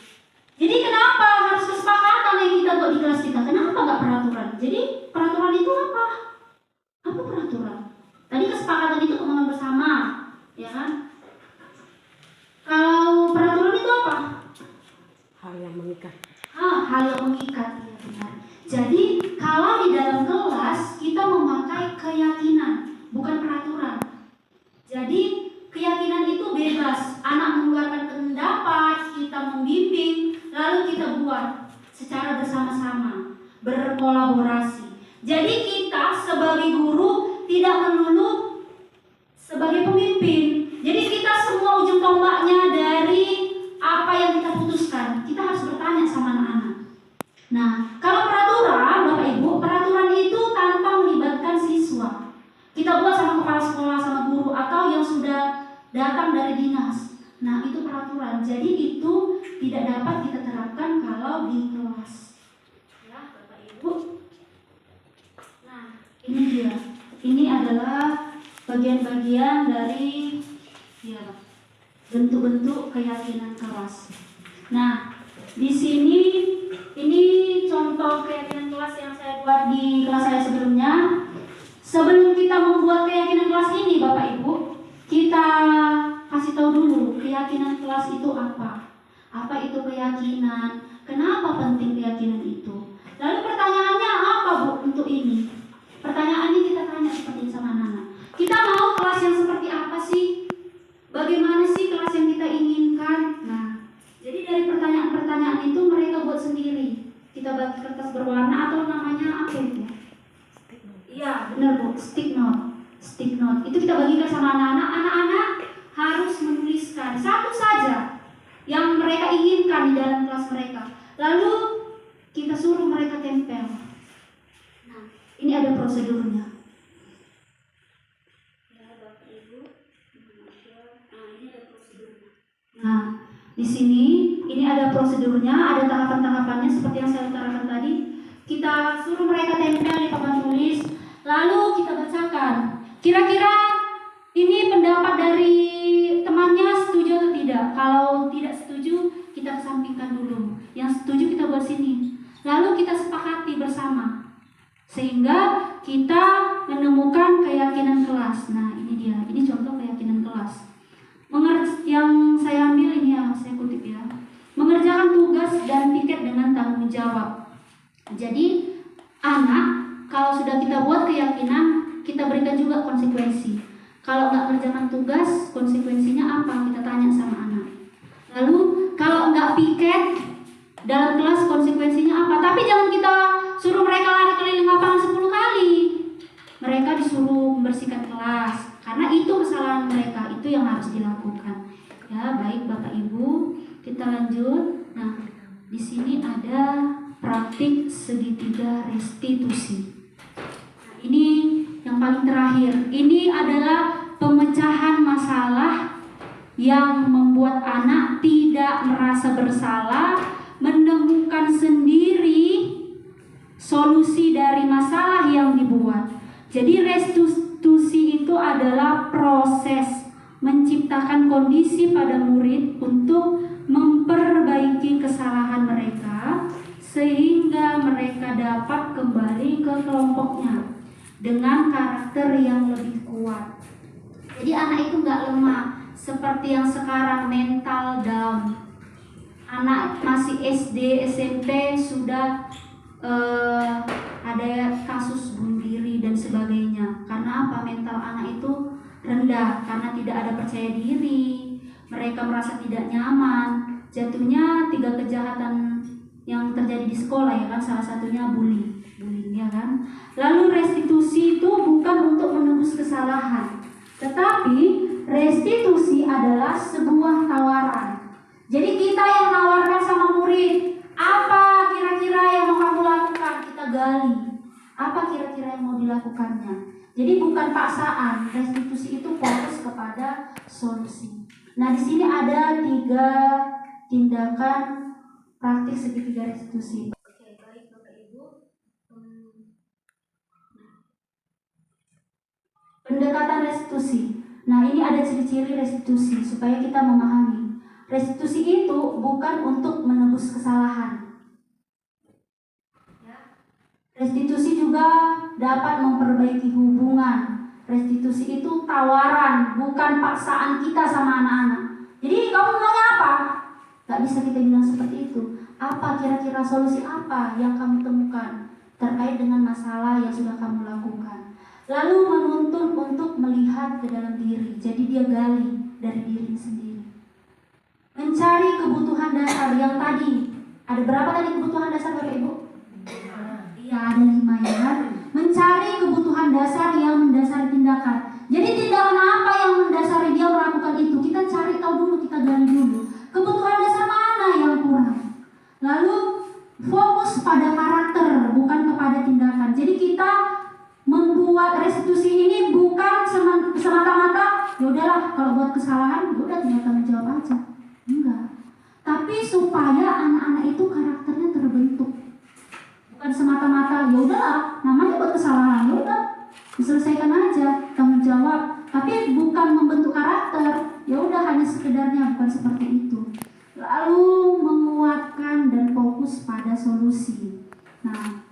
Jadi kenapa harus kesepakatan yang kita buat di kelas kita, kenapa nggak peraturan? Jadi peraturan itu apa? Apa peraturan? Tadi kesepakatan itu omongan bersama, ya kan? Kalau peraturan itu apa? Hal yang mengikat. Hal yang mengikat, ya benar. Jadi kalau di dalam kelas kita memakai keyakinan, bukan peraturan. Jadi keyakinan itu bebas, anak mengeluarkan pendapat, kita membimbing, lalu kita buat secara bersama-sama, berkolaborasi. Jadi kita sebagai guru tidak melulu sebagai pemimpin. Jadi kita semua ujung tombaknya dari apa yang kita putuskan. Kita harus bertanya sama anak-anak. Nah, kalau peraturan, Bapak Ibu, peraturan itu tanpa melibatkan siswa. Kita buat sama kepala sekolah, sama guru, atau yang sudah datang dari dinas. Nah, itu peraturan. Jadi itu tidak dapat kita terapkan kalau di kelas. Ya, Bapak Ibu. Nah, ini dia. Ini adalah bagian-bagian dari ya, bentuk-bentuk keyakinan kelas. Nah, di sini ini contoh keyakinan kelas yang saya buat di kelas saya sebelumnya. Sebelum kita membuat keyakinan kelas ini, Bapak Ibu, kita kasih tahu dulu keyakinan kelas itu apa. Apa itu keyakinan? Kenapa penting keyakinan itu? Lalu pertanyaannya apa, Bu, untuk ini? Pertanyaannya kita tanya seperti sama anak-anak. Kita mau kelas yang seperti apa sih? Bagaimana sih kelas yang kita inginkan? Nah, jadi dari pertanyaan-pertanyaan itu mereka buat sendiri. Kita bagi kertas berwarna atau namanya apa itu? Iya, benar Bu, stick note. Stick note. Itu kita bagikan sama anak-anak. Anak-anak harus menuliskan satu saja yang mereka inginkan di dalam kelas mereka. Lalu kita suruh mereka tempel. Nah, ini ada prosedurnya. Nah, di sini ini ada prosedurnya, ada tahapan-tahapannya seperti yang saya utarakan tadi. Kita suruh mereka tempel di papan tulis, lalu kita bacakan. Kira-kira ini pendapat dari temannya setuju atau tidak? Kalau tidak setuju, kita kesampingkan dulu. Yang setuju kita buat sini. Lalu kita sepakati bersama. Sehingga kita menemukan keyakinan kelas. Nah, ini dia. Ini contoh keyakinan kelas. Yang saya ambil ini ya, saya kutip ya. Mengerjakan tugas dan piket dengan tanggung jawab. Jadi anak kalau sudah kita buat keyakinan, kita berikan juga konsekuensi. Kalau nggak kerjakan tugas, konsekuensinya apa? Kita tanya sama anak. Lalu kalau nggak piket dalam kelas, konsekuensinya apa? Tapi jangan kita suruh mereka lari keliling lapangan 10 kali. Mereka disuruh membersihkan kelas. Karena itu kesalahan mereka, itu yang harus dilakukan. Ya, baik Bapak Ibu, kita lanjut. Nah, di sini ada praktik segitiga restitusi. Nah, ini yang paling terakhir. Ini adalah pemecahan masalah yang membuat anak tidak merasa bersalah, menemukan sendiri solusi dari masalah yang dibuat. Jadi restitusi itu adalah proses menciptakan kondisi pada murid untuk memperbaiki kesalahan mereka sehingga mereka dapat kembali ke kelompoknya dengan karakter yang lebih kuat. Jadi anak itu nggak lemah seperti yang sekarang mental down. Anak masih SD, SMP sudah ada kasus bunuh diri dan sebagainya. Karena apa? Mental anak itu rendah karena tidak ada percaya diri. Mereka merasa tidak nyaman. Jatuhnya 3 kejahatan yang terjadi di sekolah ya kan, salah satunya bullying ya kan. Lalu restitusi itu bukan untuk menebus kesalahan, tetapi restitusi adalah sebuah tawaran. Jadi kita yang nawarkan sama murid, apa kira-kira yang mau kamu lakukan? Kita gali. Apa kira-kira yang mau dilakukannya? Jadi bukan paksaan. Restitusi itu fokus kepada solusi. Nah, di sini ada 3 tindakan praktik segitiga restitusi. Oke, baik Bapak Ibu. Pendekatan restitusi. Nah, ini ada ciri-ciri restitusi supaya kita memahami. Restitusi itu bukan untuk menebus kesalahan. Restitusi juga dapat memperbaiki hubungan. Restitusi itu tawaran, bukan paksaan kita sama anak-anak. Jadi kamu maunya apa? Gak bisa kita bilang seperti itu. Apa kira-kira solusi apa yang kamu temukan terkait dengan masalah yang sudah kamu lakukan? Lalu menuntun untuk melihat ke dalam diri. Jadi dia gali dari diri sendiri. Mencari kebutuhan dasar yang tadi. Ada berapa tadi kebutuhan dasar Bapak Ibu? Iya, ada 5 ya. Mencari kebutuhan dasar yang mendasari tindakan. Jadi tindakan apa yang mendasari dia melakukan itu? Kita cari tahu dulu, kita gali dulu. Kebutuhan dasar mana yang kurang? Lalu fokus pada karakter, bukan kepada tindakan. Jadi kita membuat restitusi ini bukan semata-mata ya udahlah kalau buat kesalahan ya udah tinggal tanggung jawab aja. Enggak. Tapi supaya anak-anak itu karakternya terbentuk. Bukan semata-mata ya udahlah namanya buat kesalahan ya udah diselesaikan aja tanggung jawab. Tapi bukan membentuk karakter. Ya udah hanya sekedarnya, bukan seperti itu. Lalu menguatkan dan fokus pada solusi. Nah,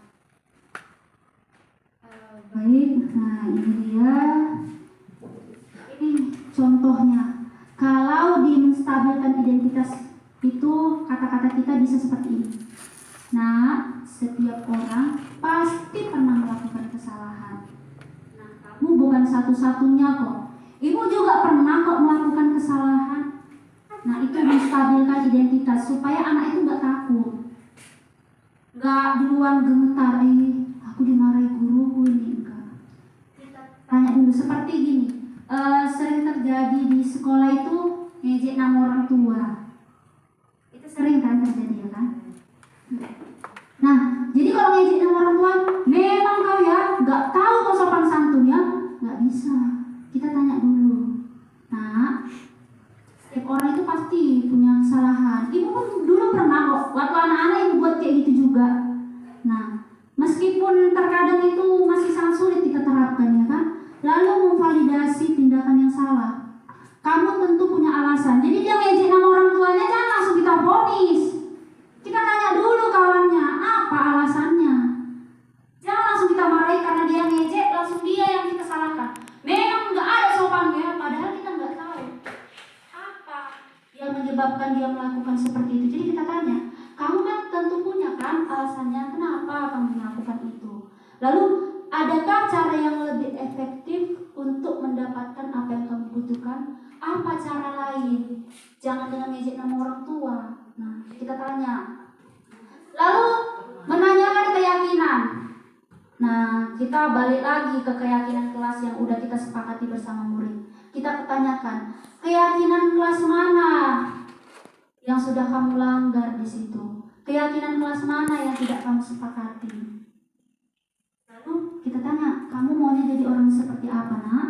baik, nah ini dia. Ini contohnya. Kalau di menstabilkan identitas itu kata-kata kita bisa seperti ini. Nah, setiap orang pasti pernah melakukan kesalahan. Nah, kamu bukan satu-satunya kok. Ibu juga pernah kok melakukan kesalahan. Nah, itu menstabilkan identitas supaya anak itu nggak takut, nggak duluan gemetar. Aku dimarahi guruku ini enggak. Kita tanya dulu seperti gini. Sering terjadi di sekolah itu ngejek nama orang tua. Itu sering kan terjadi ya kan? Nah, jadi kalau ngejek nama orang tua, memang kau ya nggak tahu kau sopan santun ya, nggak bisa. Kita tanya dulu. Nah, setiap orang itu pasti punya kesalahan. Ibu pun dulu pernah kok, waktu anak-anak ibu buat kayak gitu juga. Nah, meskipun terkadang itu masih sangat sulit kita terapkan ya kan. Lalu memvalidasi tindakan yang salah. Kamu tentu punya alasan. Jadi dia ngejek nama orang tuanya jangan langsung kita vonis. Kita tanya dulu kawannya, apa alasannya. Jangan langsung kita marahi karena dia ngejek, langsung dia yang kita salahkan. Memang nggak ada sopannya, padahal kita nggak tahu apa yang menyebabkan dia melakukan seperti itu. Jadi kita tanya, kamu kan tentu punya kan alasannya kenapa kamu melakukan itu. Lalu adakah cara yang lebih efektif untuk mendapatkan apa yang kamu butuhkan? Apa cara lain? Jangan dengan ngejek nama orang tua. Nah, kita tanya. Lalu menanyakan keyakinan. Nah, kita balik lagi ke keyakinan kelas yang udah kita sepakati bersama murid. Kita tanyakan, keyakinan kelas mana yang sudah kamu langgar di situ? Keyakinan kelas mana yang tidak kamu sepakati? Lalu kita tanya, kamu maunya jadi orang seperti apa, nak?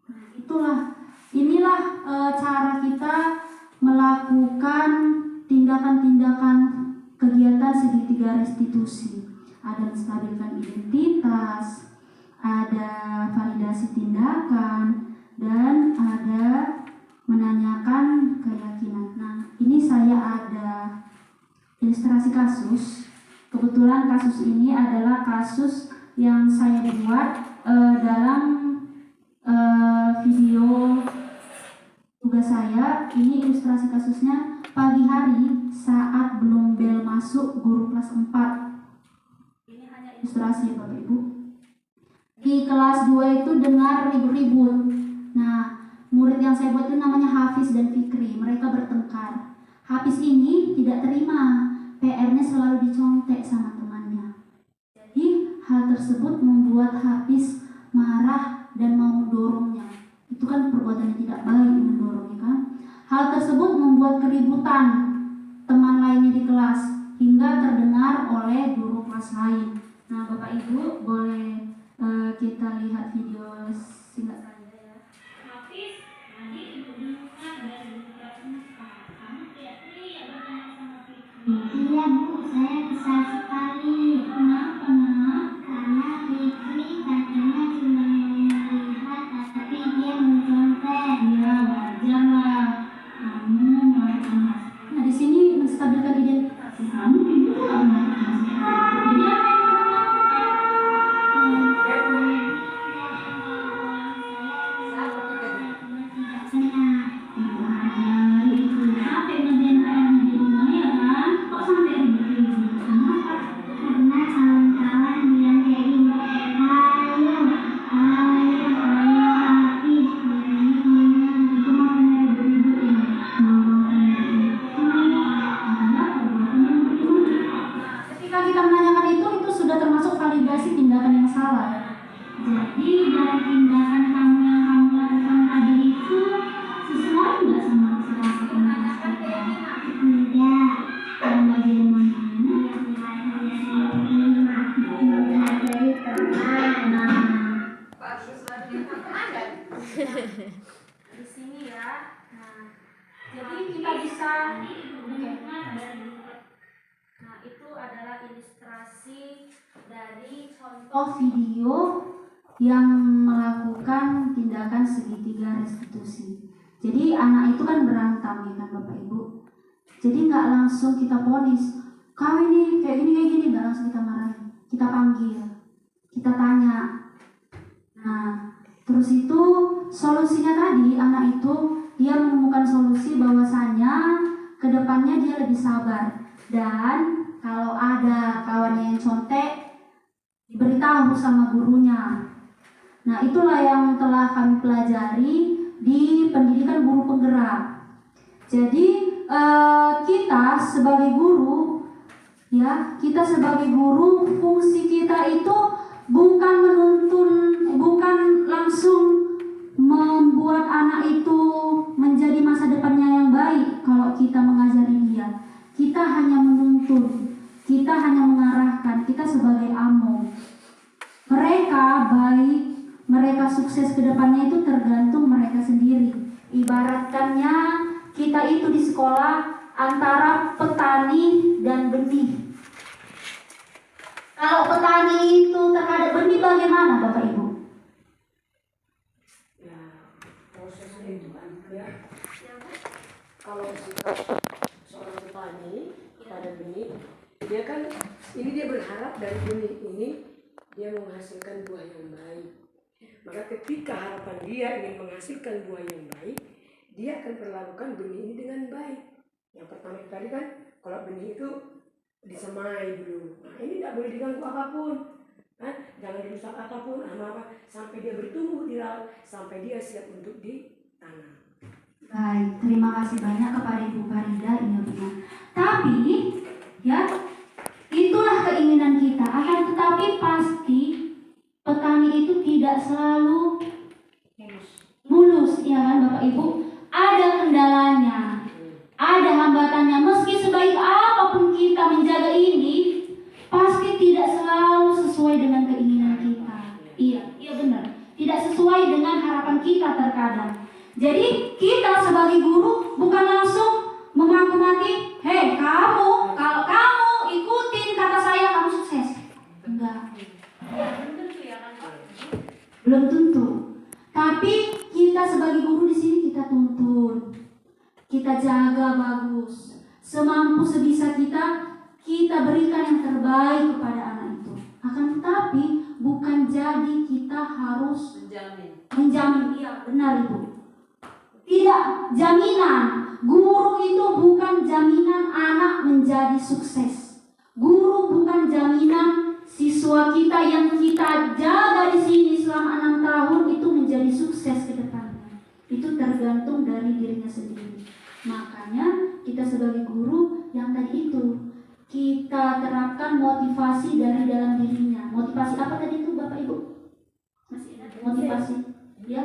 Nah, inilah cara kita melakukan tindakan-tindakan kegiatan segitiga restitusi. Ada menstabilkan identitas, ada validasi tindakan, dan ada menanyakan keyakinan. Nah, ini saya ada ilustrasi kasus. Kebetulan kasus ini adalah kasus yang saya buat dalam video tugas saya. Ini ilustrasi kasusnya pagi hari saat belum bel masuk guru kelas 4. Ini hanya ilustrasi ya Bapak Ibu. Di kelas 2 itu dengar ribut-ribut. Nah, murid yang saya buat itu namanya Hafiz dan Fikri. Mereka bertengkar. Hafiz ini tidak terima, PR-nya selalu dicontek sama temannya. Jadi hal tersebut membuat Hafiz marah dan mau mendorongnya. Itu kan perbuatan yang tidak baik mendorong, ya kan? Hal tersebut membuat keributan teman lainnya di kelas hingga terdengar oleh guru kelas lain. Nah, Bapak Ibu boleh kita lihat video singkat saja ya. Hafiz, tadi ibu dengar dari kamu teriak-teriak bertanya sama Fikri. Iya Bu, saya kesal sekali. Kenapa, Nak? Karena Fikri katanya cuma melihat, tapi dia mencontek. Ya, wajar lah. Kamu marah. Nah, di sini menstabilkan identitas. Kamu juga marah. Jadi apa yang kamu lakukan? Di sini ya. Nah, jadi kita bisa Nah, itu adalah ilustrasi dari contoh video yang melakukan tindakan segitiga restitusi. Jadi anak itu kan berantem ya kan Bapak Ibu. Jadi nggak langsung kita vonis, kau ini kayak gini, nggak langsung kita marahin. Kita panggil, kita tanya. Nah, terus itu solusinya tadi anak itu dia menemukan solusi bahwasanya kedepannya dia lebih sabar dan kalau ada kawannya yang contek diberitahu sama gurunya. Nah, itulah yang telah kami pelajari di pendidikan guru penggerak. Jadi kita sebagai guru, ya, kita sebagai guru fungsi kita itu bukan menuntun, bukan langsung membuat anak itu menjadi masa depannya yang baik. Kalau kita mengajari dia, kita hanya menuntun, kita hanya mengarahkan, kita sebagai amo. Mereka baik, mereka sukses ke depannya itu tergantung mereka sendiri. Ibaratkannya kita itu di sekolah antara petani dan benih. Kalau petani itu terhadap benih bagaimana Bapak Ibu? Ya, prosesnya itu kan ya. Kalau seorang petani pada benih, dia kan ini dia berharap dari benih ini dia menghasilkan buah yang baik. Maka ketika harapan dia ingin menghasilkan buah yang baik, dia akan perlakukan benih ini dengan baik. Yang pertama tadi kan, kalau benih itu disemai dulu. Nah, ini tidak boleh diganggu apapun. Jangan dirusak apapun, apa sampai dia bertumbuh di laut, sampai dia siap untuk ditanam. Baik, terima kasih banyak kepada Ibu Farida, ini benar. Tapi, ya, itulah keinginan kita. Akan tetapi pasti petani itu tidak selalu mulus, ya kan Bapak Ibu? Ada kendalanya, ada hambatannya. Meski sebaik apapun kita menjaga ini, pasti tidak selalu sesuai dengan keinginan kita. Iya benar. Tidak sesuai dengan harapan kita terkadang. Jadi kita sebagai guru bukan langsung menghakimi, hei kamu, kalau kamu ikutin kata saya kamu sukses. Enggak. Belum tentu ya kan Pak? Belum tentu. Tapi kita sebagai guru di sini kita tuntun, kita jaga bagus, semampu sebisa kita berikan yang terbaik kepada anak itu. Akan tetapi bukan jadi kita harus menjamin. Iya benar Ibu. Tidak jaminan. Guru itu bukan jaminan anak menjadi sukses. Guru bukan jaminan siswa kita yang kita jaga di sini selama 6 tahun itu menjadi sukses ke depannya. Itu tergantung dari dirinya sendiri. Makanya kita sebagai guru yang tadi itu kita terapkan motivasi dari dalam dirinya. Motivasi apa tadi itu Bapak Ibu? Masih ingat? Motivasi. Ya?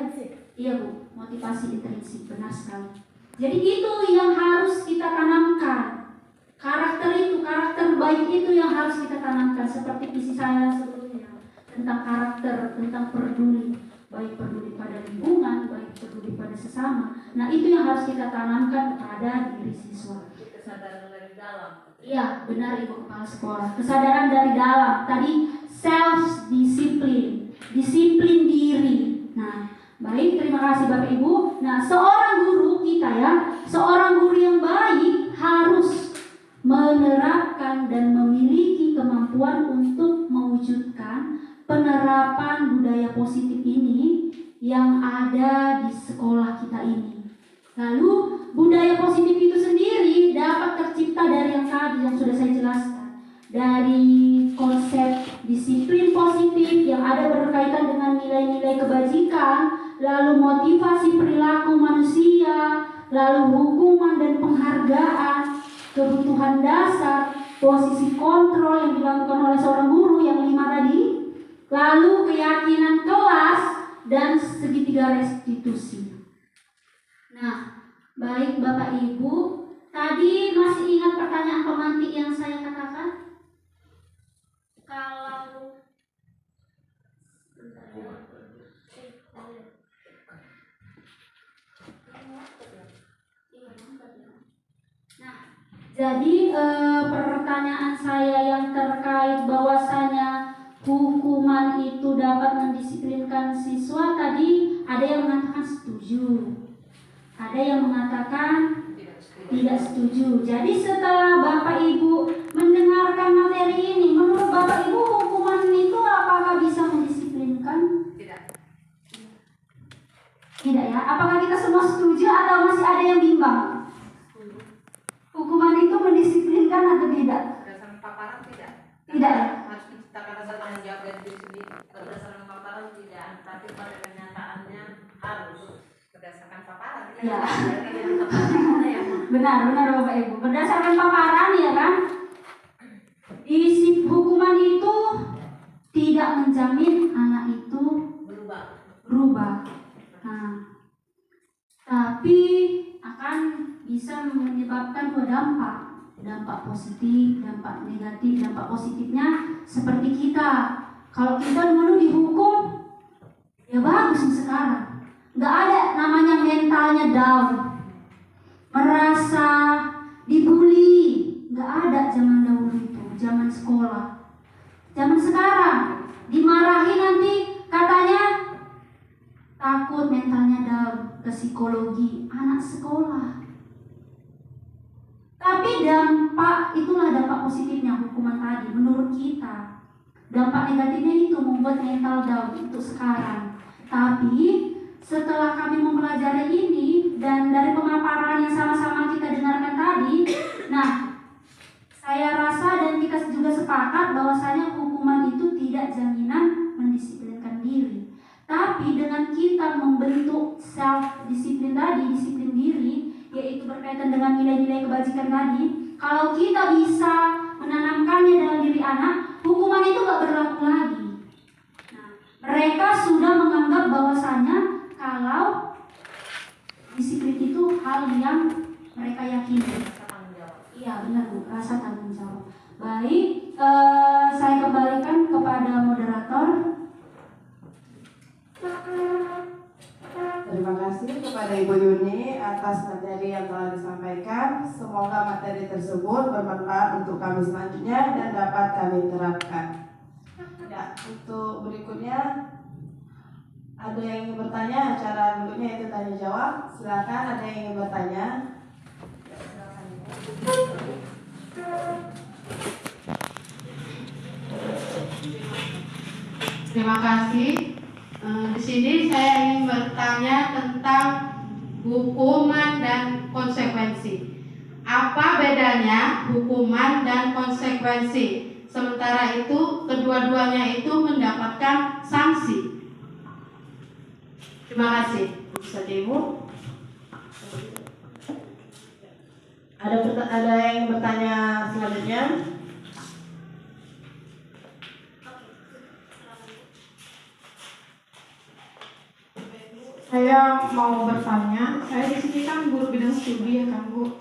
Iya Bu, motivasi intrinsik, benar sekali. Jadi itu yang harus kita tanamkan. Karakter baik itu yang harus kita tanamkan. Seperti visi saya sebelumnya tentang karakter, tentang peduli, baik peduli pada lingkungan, baik peduli pada sesama. Nah itu yang harus kita tanamkan pada diri siswa. Kesadaran dari dalam. Iya benar Ibu Kepala Sekolah. Kesadaran dari dalam. Tadi self disiplin, disiplin diri. Nah. Baik, terima kasih Bapak Ibu. Nah, seorang guru kita ya, seorang guru yang baik harus menerapkan dan memiliki kemampuan untuk mewujudkan penerapan budaya positif ini yang ada di sekolah kita ini. Lalu, budaya positif itu sendiri dapat tercipta dari yang tadi yang sudah saya jelaskan. Dari konsep disiplin positif yang ada berkaitan dengan nilai-nilai kebajikan, lalu motivasi perilaku manusia, lalu hukuman dan penghargaan, kebutuhan dasar, posisi kontrol yang dilakukan oleh seorang guru yang 5 tadi, lalu keyakinan kelas dan segitiga restitusi. Nah, baik Bapak Ibu, tadi masih ingat pertanyaan pemantik yang saya katakan? Kalau Jadi pertanyaan saya yang terkait bahwasanya hukuman itu dapat mendisiplinkan siswa, tadi ada yang mengatakan setuju, ada yang mengatakan tidak setuju. Jadi setelah Bapak Ibu mendengarkan materi ini, menurut Bapak Ibu hukuman itu apakah bisa mendisiplinkan? Tidak ya? Apakah kita semua setuju atau masih ada yang bimbang? Hukuman itu mendisiplinkan atau tidak? Berdasarkan paparan tidak. Tidak ya? Harus diciptakan rasa tanggung jawab dari diri sendiri. Berdasarkan paparan tidak, tapi pada kenyataannya harus berdasarkan paparan. Ya. Ya. Benar Bapak Ibu. Berdasarkan paparan ya kan? Isi hukuman itu tidak menjamin anak itu berubah. Nah, tapi akan bisa menyebabkan dua dampak positif, dampak negatif. Dampak positifnya seperti kita, kalau kita dulu dihukum, ya bagus sekarang. Nggak ada namanya mentalnya down, merasa dibully, nggak ada zaman dahulu itu, zaman sekolah. Zaman sekarang dimarahi nanti katanya takut, mentalnya down, ke psikologi anak sekolah. Tapi itulah dampak positifnya hukuman tadi menurut kita. Dampak negatifnya itu membuat mental down untuk sekarang. Tapi setelah kami mempelajari ini dan dari pemaparan yang sama-sama kita dengarkan tadi, nah saya rasa dan kita juga sepakat bahwasanya hukuman itu tidak jaminan mendisiplinkan diri. Tapi dengan kita membentuk self disiplin tadi, disiplin diri, yaitu berkaitan dengan nilai-nilai kebajikan tadi, kalau kita bisa menanamkannya dalam diri anak, hukuman itu gak berlaku lagi. Nah, mereka sudah menganggap bahwasanya kalau disiplin itu hal yang mereka yakini. Iya benar Bu, rasa tanggung jawab. Baik, saya kembalikan kepada moderator. Terima kasih kepada Ibu Yuni atas materi yang telah disampaikan. Semoga materi tersebut bermanfaat untuk kami selanjutnya dan dapat kami terapkan. Ya, untuk berikutnya ada yang ingin bertanya, acara berikutnya itu tanya jawab. Silakan, ada yang ingin bertanya. Terima kasih. Di sini saya ingin bertanya tentang hukuman dan konsekuensi. Apa bedanya hukuman dan konsekuensi? Sementara itu kedua-duanya itu mendapatkan sanksi. Terima kasih. Bisa Ibu. Ada yang bertanya selanjutnya? Saya mau bertanya, saya di sini kan guru bidang studi ya kan Bu,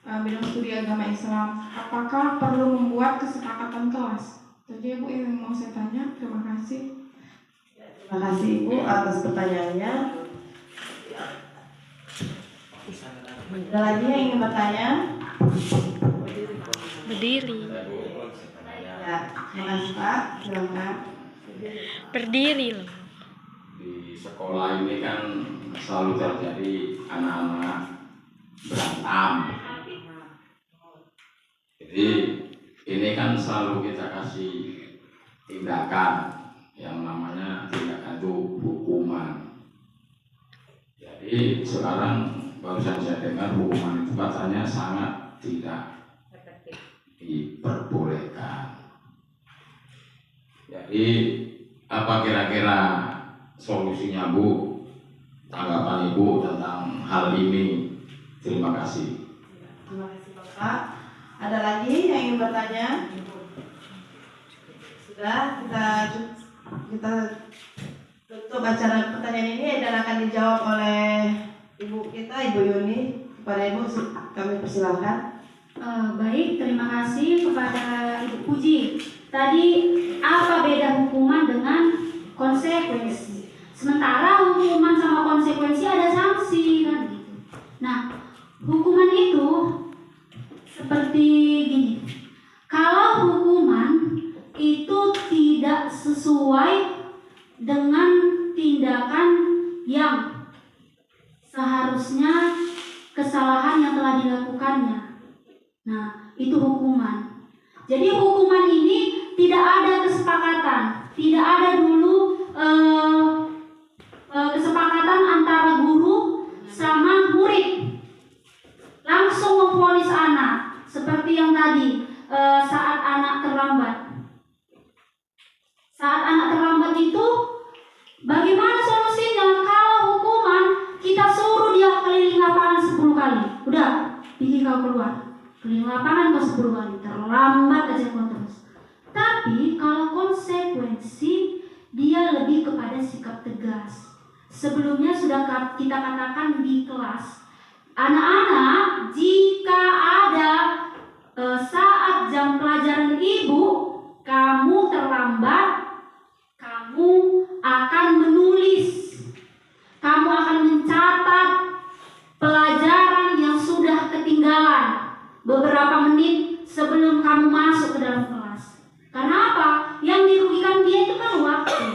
bidang studi agama Islam. Apakah perlu membuat kesepakatan kelas? Jadi Bu yang mau saya tanya. Terima kasih. Terima kasih Ibu atas pertanyaannya. Ada lagi yang ingin bertanya? Berdiri. Ya, terima kasih Pak. Silakan. Berdiri loh. Di sekolah ini kan selalu terjadi anak-anak berantem. Jadi ini kan selalu kita kasih tindakan yang namanya tindakan itu hukuman. Jadi sekarang barusan saya dengar hukuman itu katanya sangat tidak diperbolehkan. Jadi apa kira-kira solusinya Bu, tanggapan Ibu tentang hal ini? Terima kasih. Terima kasih Bapak. Ada lagi yang ingin bertanya? Sudah, kita tutup acara pertanyaan ini dan akan dijawab oleh Ibu kita, Ibu Yuni. Kepada Ibu kami persilahkan. Baik, terima kasih kepada Ibu Puji. Tadi apa beda hukuman dengan konsekuensi? Sementara hukuman sama konsekuensi ada sanksi kan gitu. Nah, hukuman itu seperti dengan tindakan yang seharusnya kesalahan yang telah dilakukannya. Nah, itu hukuman. Jadi hukuman ini tidak ada kesepakatan, tidak ada dulu kesepakatan antara guru sama murid. Langsung memvonis anak, seperti yang tadi saat anak terlambat. Saat anak terlambat itu, bagaimana solusinya? Kalau hukuman kita suruh dia keliling lapangan 10 kali, udah, pergi kau keluar, keliling lapangan kau 10 kali, terlambat aja kau terus. Tapi kalau konsekuensi, dia lebih kepada sikap tegas. Sebelumnya sudah kita katakan di kelas, anak-anak jika ada saat jam pelajaran ibu kamu terlambat, kamu akan menulis, kamu akan mencatat pelajaran yang sudah ketinggalan beberapa menit sebelum kamu masuk ke dalam kelas. Karena apa? Yang dirugikan dia itu kan waktu.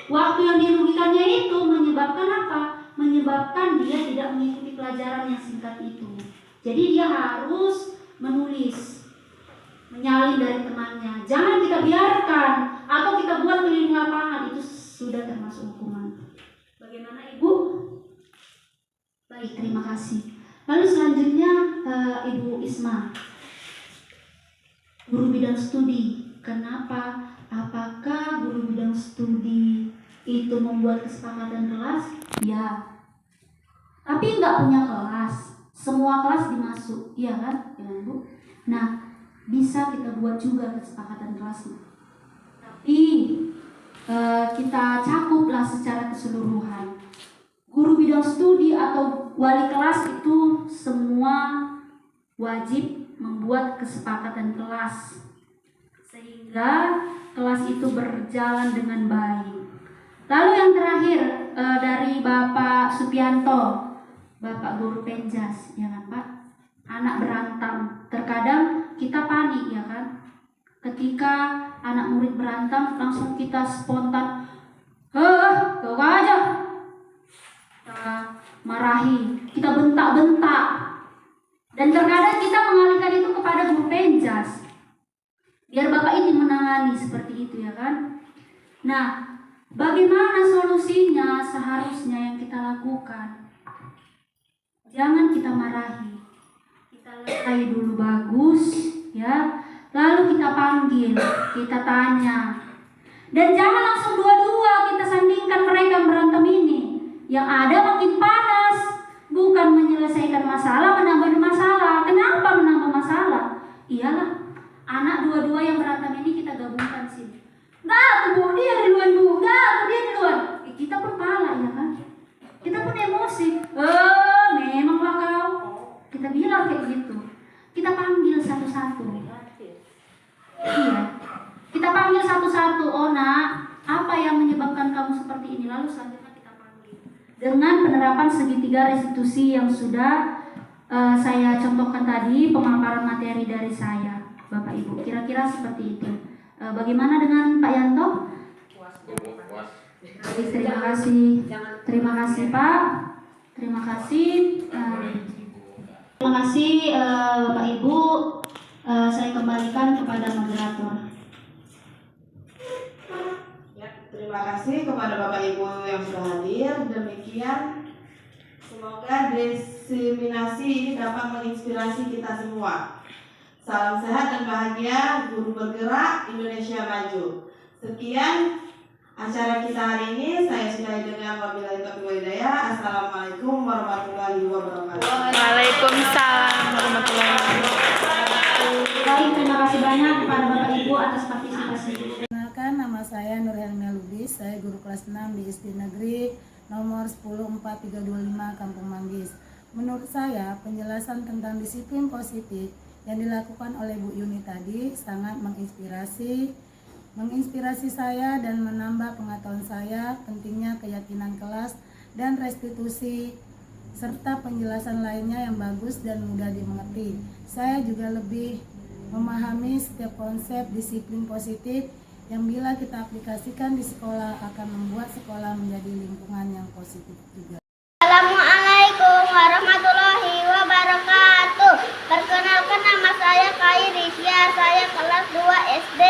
Waktu yang dirugikannya itu menyebabkan apa? Menyebabkan dia tidak mengikuti pelajaran yang singkat itu. Jadi dia harus menulis, menyalin dari temannya. Jangan kita biarkan atau kita buat keliling lapangan, itu sudah termasuk hukuman. Bagaimana Ibu? Baik, terima kasih. Lalu selanjutnya Ibu Isma, guru bidang studi. Kenapa? Apakah guru bidang studi itu membuat kesepakatan kelas? Ya. Tapi nggak punya kelas. Semua kelas dimasuk, iya kan, ya Bu? Nah, bisa kita buat juga kesepakatan kelasnya. Tapi kita cakuplah secara keseluruhan. Guru bidang studi atau wali kelas itu semua wajib membuat kesepakatan kelas sehingga kelas itu berjalan dengan baik. Lalu yang terakhir dari Bapak Supianto, Bapak guru Penjas, ya kan Pak? Anak berantem, terkadang kita panik, ya kan? Ketika anak murid berantem, langsung kita spontan, kau aja, kita marahi, kita bentak-bentak, dan terkadang kita mengalihkan itu kepada guru Penjas, biar Bapak ini menangani seperti itu, ya kan? Nah, bagaimana solusinya seharusnya yang kita lakukan? Jangan kita marahi, kita letai dulu bagus, ya. Lalu kita panggil, kita tanya, dan jangan langsung dua-dua kita sandingkan mereka berantem ini. Yang ada makin panas, bukan menyelesaikan masalah, menambah masalah. Kenapa menambah masalah? Iyalah, anak dua-dua yang berantem ini kita gabungkan sini. Enggak, Bu, dia duluan, Bu. Enggak, dia duluan. Kita pun kalah, ya kan? Kita pun emosi. Memanglah kau. Kita bilang kayak gitu. Kita panggil satu-satu. Iya. Kita panggil satu-satu. Oh nak, apa yang menyebabkan kamu seperti ini? Lalu selanjutnya kita panggil. Dengan penerapan segitiga restitusi yang sudah saya contohkan tadi, pemaparan materi dari saya, Bapak Ibu. Kira-kira seperti itu. Bagaimana dengan Pak Yanto? Terima kasih. Terima kasih Pak. Terima kasih. Terima kasih Bapak Ibu. Saya kembalikan kepada moderator. Ya, terima kasih kepada Bapak Ibu yang sudah hadir. Demikian, semoga diseminasi ini dapat menginspirasi kita semua. Salam sehat dan bahagia, guru bergerak, Indonesia maju. Sekian acara kita hari ini. Saya sudahi dengan wabillahi taufiq wal hidayah. Assalamualaikum warahmatullahi wabarakatuh. Waalaikumsalam warahmatullahi wabarakatuh. Baik, terima kasih banyak kepada Bapak Ibu atas partisipasi. Perkenalkan, nama saya Nur Helmia Lubis. Saya guru kelas 6 di SD Negeri nomor 104.325 Kampung Manggis. Menurut saya, penjelasan tentang disiplin positif yang dilakukan oleh Bu Yuni tadi sangat menginspirasi saya dan menambah pengetahuan saya pentingnya keyakinan kelas dan restitusi serta penjelasan lainnya yang bagus dan mudah dimengerti. Saya juga lebih memahami setiap konsep disiplin positif yang bila kita aplikasikan di sekolah akan membuat sekolah menjadi lingkungan yang positif juga. Assalamualaikum warahmatullahi wabarakatuh. Perkenalkan, nama saya Kairisya. Saya kelas 2 SD.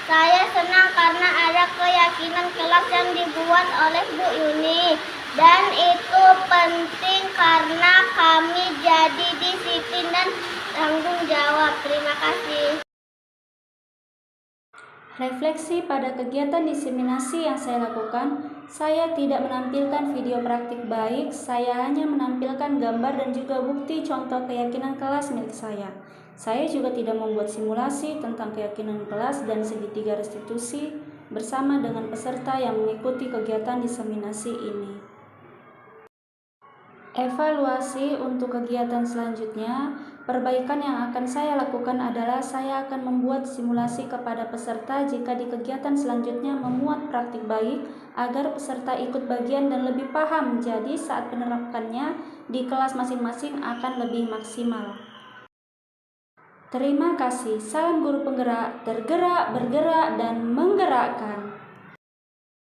Saya senang karena ada keyakinan kelas yang dibuat oleh Bu Yuni. Dan itu penting karena kami jadi disiplin dan tanggung jawab. Terima kasih. Refleksi pada kegiatan diseminasi yang saya lakukan, saya tidak menampilkan video praktik baik, saya hanya menampilkan gambar dan juga bukti contoh keyakinan kelas milik saya. Saya juga tidak membuat simulasi tentang keyakinan kelas dan segitiga restitusi bersama dengan peserta yang mengikuti kegiatan diseminasi ini. Evaluasi untuk kegiatan selanjutnya, perbaikan yang akan saya lakukan adalah saya akan membuat simulasi kepada peserta jika di kegiatan selanjutnya memuat praktik baik agar peserta ikut bagian dan lebih paham, jadi saat penerapkannya di kelas masing-masing akan lebih maksimal. Terima kasih. Salam guru penggerak, tergerak, bergerak, dan menggerakkan.